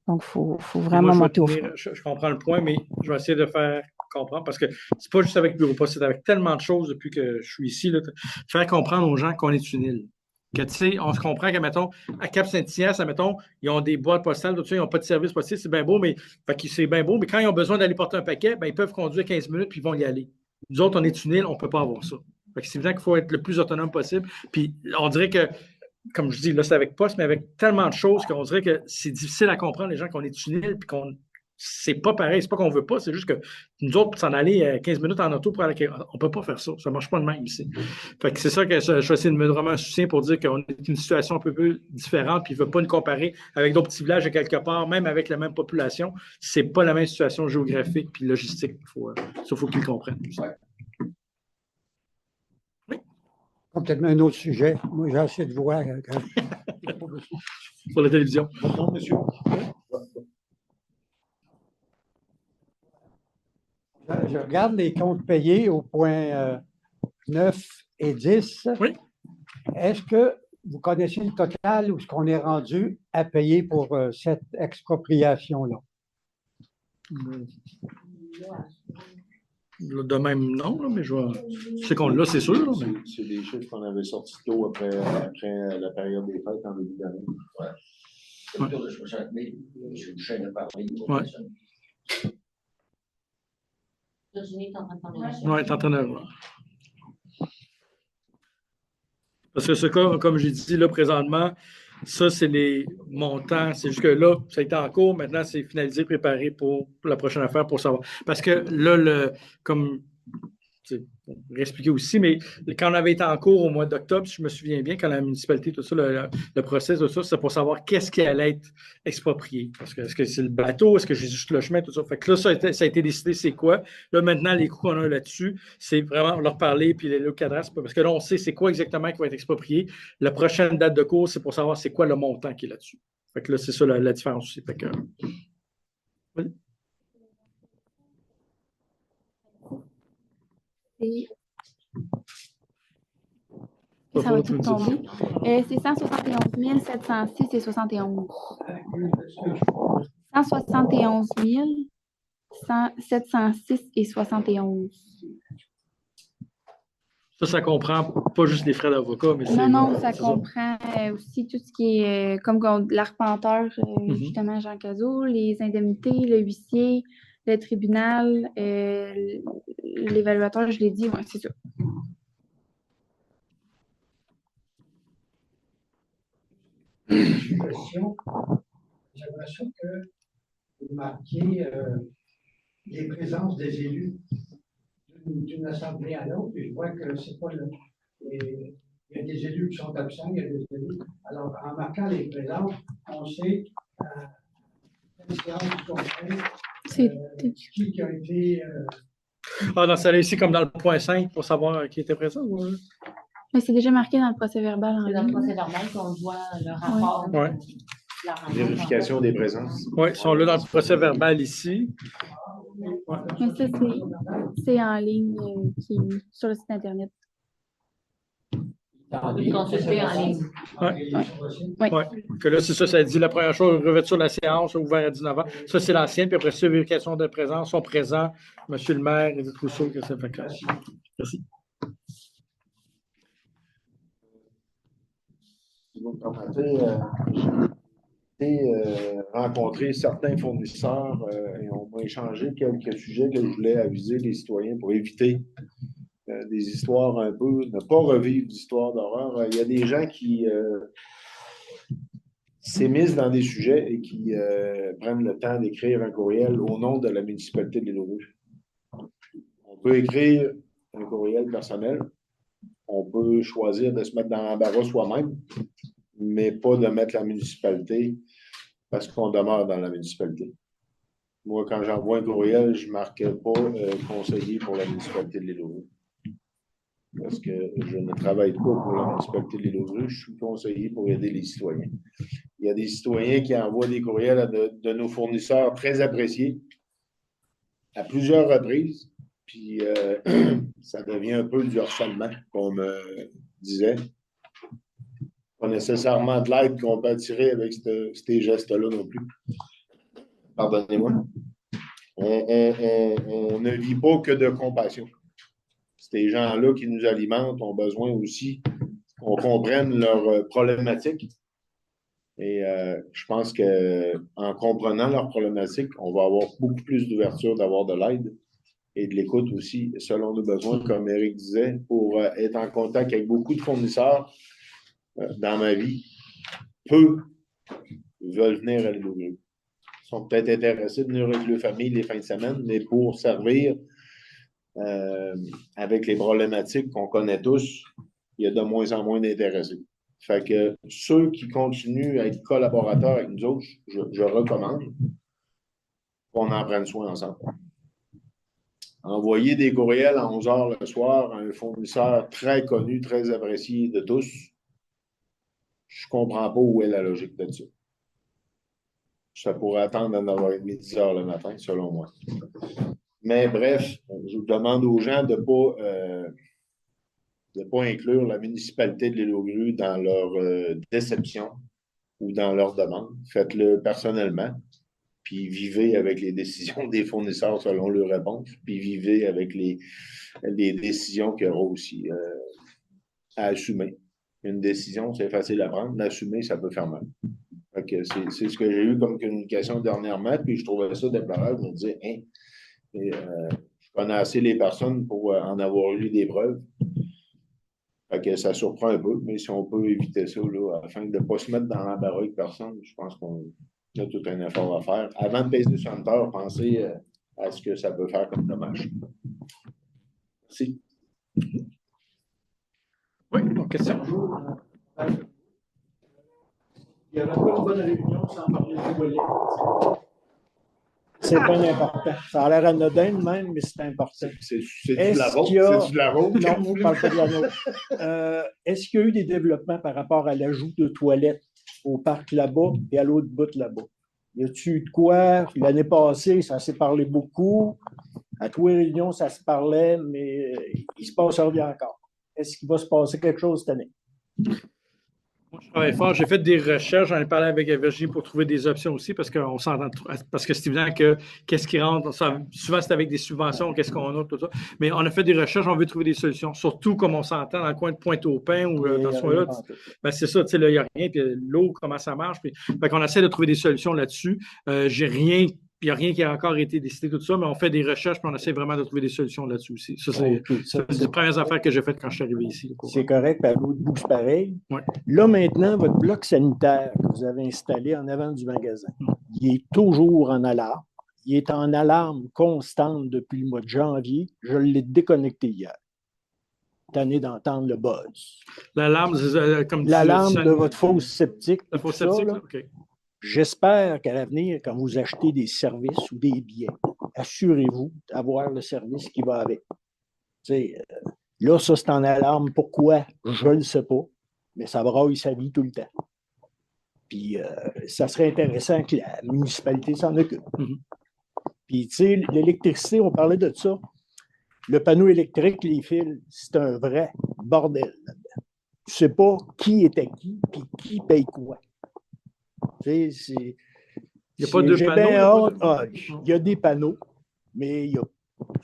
S12: Donc, il faut vraiment monter au front.
S1: Je comprends le point, mais je vais essayer de faire comprendre parce que c'est pas juste avec le bureau poste, c'est avec tellement de choses depuis que je suis ici. Là, faire comprendre aux gens qu'on est une île. Que, tu sais, on se comprend que, mettons, à Cap-Saint-Hyacinthe, mettons, ils ont des boîtes postales, tout ça, ils n'ont pas de service possible, c'est bien beau, mais quand ils ont besoin d'aller porter un paquet, ben, ils peuvent conduire 15 minutes puis ils vont y aller. Nous autres, on est une île, on ne peut pas avoir ça. Fait que c'est évident qu'il faut être le plus autonome possible. Puis on dirait que, comme je dis, là, c'est avec poste, mais avec tellement de choses qu'on dirait que c'est difficile à comprendre, les gens, qu'on est une île, puis qu'on. C'est pas pareil, c'est pas qu'on veut pas, c'est juste que nous autres, s'en aller 15 minutes en auto pour aller. On peut pas faire ça. Ça marche pas de même ici. Fait que c'est ça que je vais essayer de me vraiment un soutien pour dire qu'on est une situation un peu différente, puis il ne veut pas nous comparer avec d'autres petits villages de quelque part, même avec la même population. C'est pas la même situation géographique puis logistique. Il faut qu'ils comprennent.
S13: Oui. Complètement un autre sujet. Moi, j'ai assez de voix.
S1: Sur la télévision.
S3: Bonjour, monsieur.
S13: Je regarde les comptes payés au point 9 et 10.
S1: Oui.
S13: Est-ce que vous connaissez le total où ce qu'on est rendu à payer pour cette expropriation-là?
S1: De même, non, là, mais c'est qu'on l'a, c'est sûr. Là, mais...
S3: C'est des chiffres qu'on avait sortis tôt après la période des fêtes en début d'année.
S7: Ouais. C'est autour de 60 000. M. Duchesne a parlé.
S1: Ouais.
S4: Virginie est en train de parler.
S1: Oui, elle est en train de voir. Parce que ce cas, comme j'ai dit là présentement, ça, c'est les montants. C'est juste que là, ça a été en cours. Maintenant, c'est finalisé, préparé pour la prochaine affaire pour savoir. Parce que là, comme pour réexpliquer aussi, mais quand on avait été en cours au mois d'octobre, si je me souviens bien, quand la municipalité, tout ça, le process de ça, c'est pour savoir qu'est-ce qui allait être exproprié. Parce que est-ce que c'est le bateau, est-ce que j'ai juste le chemin, tout ça. Fait que là, ça a été décidé, c'est quoi. Là, maintenant, les coûts qu'on a là-dessus, c'est vraiment leur parler, puis le cadastre, parce que là, on sait c'est quoi exactement qui va être exproprié. La prochaine date de cours, c'est pour savoir c'est quoi le montant qui est là-dessus. Fait que là, c'est ça la différence aussi. Fait que, oui.
S2: Ça va tout tomber. C'est 171 706 et 71. 171 706 et 71.
S1: Ça comprend pas juste les frais d'avocat, mais c'est...
S2: Non, ça comprend aussi tout ce qui est comme l'arpenteur, justement, Jean Cazot, les indemnités, le huissier, le tribunal, l'évaluateur, je l'ai dit, ouais, c'est ça.
S5: J'aimerais ça que vous marquiez les présences des élus d'une assemblée à l'autre, et je vois que c'est pas le. Il y a des élus qui sont absents, il y a des élus. Alors, en marquant les présences, on sait quelle séance du conseil, qui a été.
S1: Dans ça ici, comme dans le point 5, pour savoir qui était présent. Ou...
S2: Mais c'est déjà marqué dans le procès verbal.
S4: C'est dans le procès verbal qu'on voit le rapport.
S1: Oui.
S3: Vérification des présences.
S1: Oui, ils sont là dans le procès verbal ici.
S2: Ouais. Mais ça, c'est en ligne qui est sur le site Internet.
S4: Consulter en ligne.
S1: Oui. Que là, c'est ça, ça dit la première chose, revêture de la séance, ouvert à 19h. Ça, c'est l'ancienne, puis après ça, vérification de présence, sont présents, M. le maire, Edith Rousseau, que ça fait classe. Merci.
S3: Si vous me permettez, rencontrer certains fournisseurs et on va échanger quelques sujets que je voulais aviser les citoyens pour éviter des histoires un peu, ne pas revivre d'histoires d'horreur. Il y a des gens qui s'émissent dans des sujets et qui prennent le temps d'écrire un courriel au nom de la municipalité de l'Île-aux-Ruches. On peut écrire un courriel personnel, on peut choisir de se mettre dans l'embarras soi-même, mais pas de mettre la municipalité parce qu'on demeure dans la municipalité. Moi, quand j'envoie un courriel, je ne marque pas conseiller pour la municipalité de l'Île-aux-Ruches. Parce que je ne travaille pas pour la municipalité de l'Île-aux-Ruches, je suis conseiller pour aider les citoyens. Il y a des citoyens qui envoient des courriels à de nos fournisseurs très appréciés à plusieurs reprises, puis ça devient un peu du harcèlement, comme disait. Pas nécessairement de l'aide qu'on peut attirer avec ces gestes-là non plus. Pardonnez-moi. On ne vit pas que de compassion. Ces gens-là qui nous alimentent ont besoin aussi qu'on comprenne leurs problématiques. Et je pense qu'en comprenant leurs problématiques, on va avoir beaucoup plus d'ouverture d'avoir de l'aide et de l'écoute aussi, selon nos besoins, comme Éric disait, pour être en contact avec beaucoup de fournisseurs dans ma vie. Peu veulent venir à l'île-aux-Ruches. Ils sont peut-être intéressés de venir avec leur famille les fins de semaine, mais pour servir avec les problématiques qu'on connaît tous, il y a de moins en moins d'intéressés. Fait que ceux qui continuent à être collaborateurs avec nous autres, je recommande qu'on en prenne soin ensemble. Envoyer des courriels à 11h le soir à un fournisseur très connu, très apprécié de tous, je ne comprends pas où est la logique de ça. Ça pourrait attendre à 9h30, 10h le matin, selon moi. Mais bref, je vous demande aux gens de ne pas inclure la municipalité de l'Île-aux-Ruches dans leur déception ou dans leur demande. Faites-le personnellement, puis vivez avec les décisions des fournisseurs selon leurs réponses, puis vivez avec les décisions qu'il y aura aussi à assumer. Une décision, c'est facile à prendre. L'assumer, ça peut faire mal. C'est ce que j'ai eu comme communication dernièrement, puis je trouvais ça déplorable. Je me disais, je connais assez les personnes pour en avoir lu des preuves. Fait que ça surprend un peu, mais si on peut éviter ça, là, afin de ne pas se mettre dans l'embarras avec personne, je pense qu'on a tout un effort à faire. Avant de peser sur Hunter, pensez à ce que ça peut faire comme dommage. Merci.
S1: Oui, une question.
S14: Il n'y aura pas une bonne réunion sans parler de volet. C'est bien important. Ça a l'air anodin de même, mais c'est important.
S3: C'est du de la vôtre? C'est du de la vôtre?
S14: Non, je ne parle pas de la nôtre. Est-ce qu'il y a eu des développements par rapport à l'ajout de toilettes au parc là-bas et à l'autre bout là-bas? Y a-t-il eu de quoi? L'année passée, ça s'est parlé beaucoup. À tous les réunions, ça se parlait, mais il se passe rien encore. Est-ce qu'il va se passer quelque chose cette année?
S1: Moi, je travaille fort. J'ai fait des recherches. J'en ai parlé avec Virginie pour trouver des options aussi parce qu'on s'entend. Parce que c'est évident que qu'est-ce qui rentre, souvent c'est avec des subventions, qu'est-ce qu'on a, tout ça. Mais on a fait des recherches, on veut trouver des solutions. Surtout comme on s'entend dans le coin de Pointe-au-Pin ou dans ce coin-là. Ben, c'est ça, tu sais, là, il n'y a rien. Puis l'eau, comment ça marche. Puis, fait qu'on essaie de trouver des solutions là-dessus. J'ai rien. Il n'y a rien qui a encore été décidé, tout ça, mais on fait des recherches et on essaie vraiment de trouver des solutions là-dessus aussi. Ça, c'est les premières affaires que j'ai faites quand je suis arrivé ici.
S14: C'est correct, puis à l'autre bout, c'est pareil.
S1: Ouais.
S14: Là, maintenant, votre bloc sanitaire que vous avez installé en avant du magasin, il est toujours en alarme. Il est en alarme constante depuis le mois de janvier. Je l'ai déconnecté hier. Tanné d'entendre le buzz.
S1: L'alarme, comme
S14: l'alarme de votre fosse septique.
S1: La fosse septique,
S14: là.
S1: OK.
S14: J'espère qu'à l'avenir, quand vous achetez des services ou des biens, assurez-vous d'avoir le service qui va avec. Là, ça, c'est en alarme. Pourquoi? Je ne le sais pas, mais ça braille sa vie tout le temps. Puis, ça serait intéressant que la municipalité s'en occupe. Puis, tu sais, l'électricité, on parlait de ça. Le panneau électrique, les fils, c'est un vrai bordel là-dedans. Tu ne sais pas qui est à qui, puis qui paye quoi. Il
S1: n'y a pas de panneaux?
S14: Il y a des panneaux, mais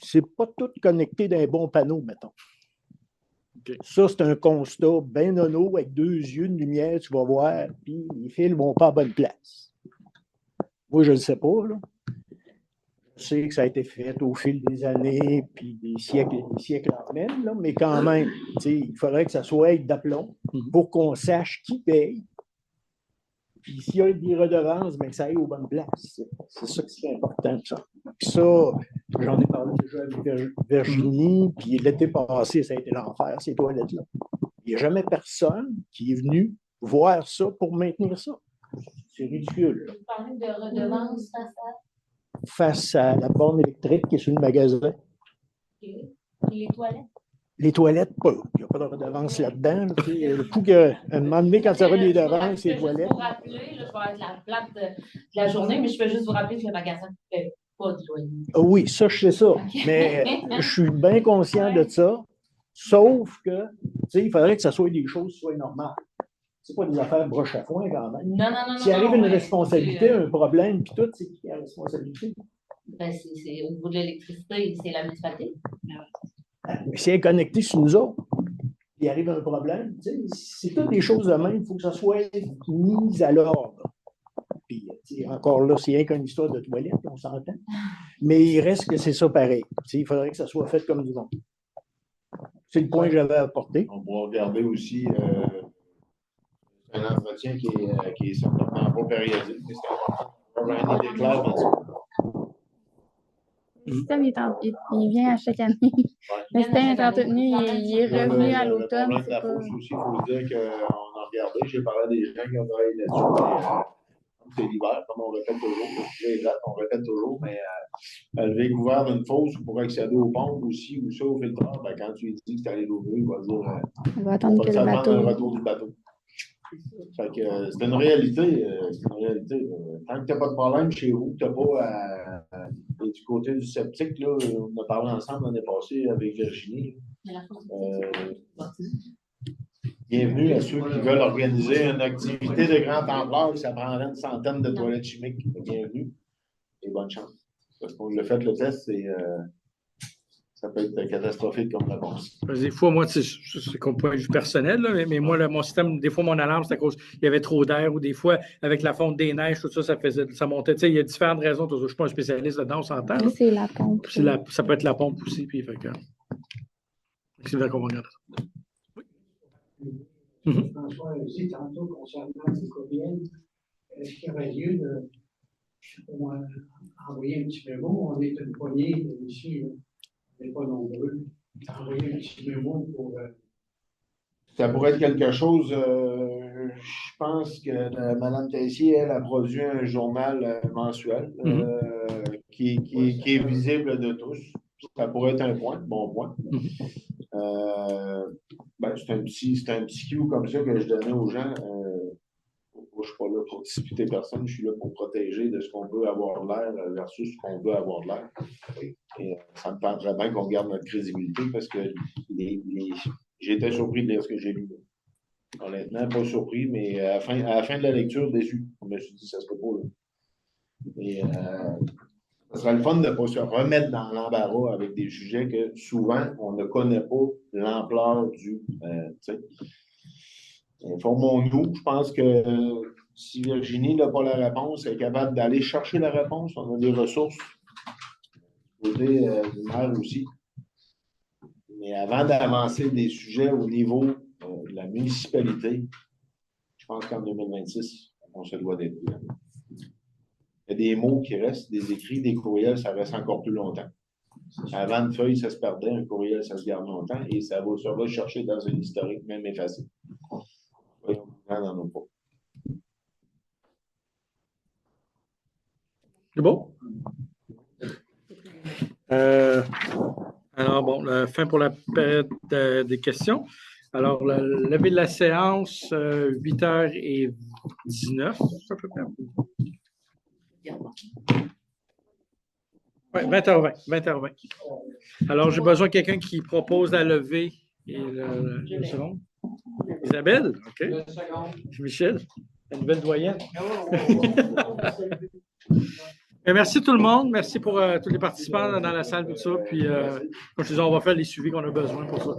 S14: c'est pas tout connecté d'un bon panneau, mettons. Okay. Ça, c'est un constat bien nono, avec 2 yeux de lumière, tu vas voir, puis les fils ne vont pas à bonne place. Moi, je ne le sais pas, là. Je sais que ça a été fait au fil des années, puis des siècles et des siècles en même, là, mais quand même, il faudrait que ça soit d'aplomb pour qu'on sache qui paye. Puis s'il y a des redevances, bien, que ça aille aux bonnes places. C'est ça qui est important, ça. Puis ça, j'en ai parlé déjà avec Virginie, puis l'été passé, ça a été l'enfer, ces toilettes-là. Il n'y a jamais personne qui est venu voir ça pour maintenir ça. C'est ridicule.
S4: Vous parlez de redevances
S14: face à la borne électrique qui est sur le magasin.
S4: Et les toilettes?
S14: Les toilettes, pas. Il n'y a pas de redevance là-dedans. Le coup qu'à un moment donné, quand ça aura des redevances, les toilettes.
S4: Je vais vous rappeler, là, je vais être la plate de la journée, mais je peux juste vous rappeler que le magasin ne fait pas de loyer.
S14: Oui, ça, je sais ça. Okay. Mais je suis bien conscient de ça. Sauf que, il faudrait que ça soit des choses qui soient normales. C'est pas des affaires broche à foin quand même.
S4: Non.
S14: S'il arrive une responsabilité, un problème, puis tout, c'est qui a la responsabilité?
S4: Ben, c'est au niveau de l'électricité, c'est la municipalité.
S14: Mais si elle est connectée sur nous autres, il arrive un problème, c'est toutes des choses de même, il faut que ça soit mis à l'ordre. Puis, encore là, c'est rien qu'une histoire de toilette, on s'entend. Mais il reste que c'est ça pareil. Il faudrait que ça soit fait comme du monde. C'est le point que j'avais apporté.
S3: On pourra regarder aussi un entretien qui est certainement pas périodique, mais c'est important. On va avoir un déclare dans ça.
S2: Le système, il vient à chaque année. Le système est entretenu, il est revenu à l'automne.
S3: Le problème de la fosse aussi, il faut dire qu'on a regardé. J'ai parlé à des gens qui ont travaillé là-dessus. C'est l'hiver, comme on répète toujours. On répète toujours, mais lever couvert d'une fosse pour accéder aux pompes aussi, ou ça au filtreur, ben, quand tu lui dis que tu allé l'ouvrir, il va dire
S2: on va attendre que
S3: le retour du bateau. Fait que c'est une réalité. Tant que tu n'as pas de problème chez vous, tu n'as pas et du côté du sceptique, là, on a parlé ensemble l'année passée avec Virginie. Bienvenue à ceux qui veulent organiser une activité de grande ampleur, ça prendrait une centaine de toilettes chimiques. Bienvenue et bonne chance. Parce qu'on l'a fait le test et ça peut être catastrophique comme réponse.
S1: Des fois, moi, c'est comme point de vue personnel, là, mais moi, mon système, des fois, mon alarme, c'est à cause qu'il y avait trop d'air ou des fois, avec la fonte des neiges, tout ça, ça montait. Tu sais, il y a différentes raisons. Je ne suis pas un spécialiste là-dedans, on s'entend. Là.
S2: C'est la pompe.
S1: Ça peut être la pompe aussi. Puis, c'est vrai qu'on va regarder ça. Oui.
S5: François a dit tantôt concernant les courriels, est-ce qu'il y aurait lieu de, je sais pas moi, envoyer un petit mémo? On est une poignée ici. On n'est pas nombreux. envoyer un petit mémo pour.
S3: Ça pourrait être quelque chose, je pense que Mme Tessier, elle a produit un journal mensuel qui est visible de tous. Ça pourrait être un bon point. C'est un petit cue comme ça que je donnais aux gens. Je ne suis pas là pour discuter personne, je suis là pour protéger de ce qu'on veut avoir de l'air versus ce qu'on veut avoir de l'air. Et ça me tente bien qu'on garde notre crédibilité parce que j'ai été surpris de lire ce que j'ai lu. Honnêtement, pas surpris, mais à la fin de la lecture, déçu. Je me suis dit, ça se peut pas. Là. Et ça serait le fun de ne pas se remettre dans l'embarras avec des sujets que souvent, on ne connaît pas l'ampleur du. Informons-nous. Je pense que si Virginie n'a pas la réponse, elle est capable d'aller chercher la réponse. On a des ressources. Côté du maire aussi. Mais avant d'avancer des sujets au niveau de la municipalité, je pense qu'en 2026, on se doit d'être là. Il y a des mots qui restent, des écrits, des courriels, ça reste encore plus longtemps. Avant une feuille, ça se perdait, un courriel, ça se garde longtemps et ça va chercher dans un historique, même effacé.
S1: C'est bon? Alors, bon, fin pour la période des questions. Alors, le lever de la séance, 8h19, à peu près. Oui, 20h20. Alors, j'ai besoin de quelqu'un qui propose la levée. Et une seconde. Isabelle? OK. Michel? La nouvelle doyenne. Merci tout le monde. Merci pour tous les participants dans la salle, tout ça. Puis, comme je disais, on va faire les suivis qu'on a besoin pour ça.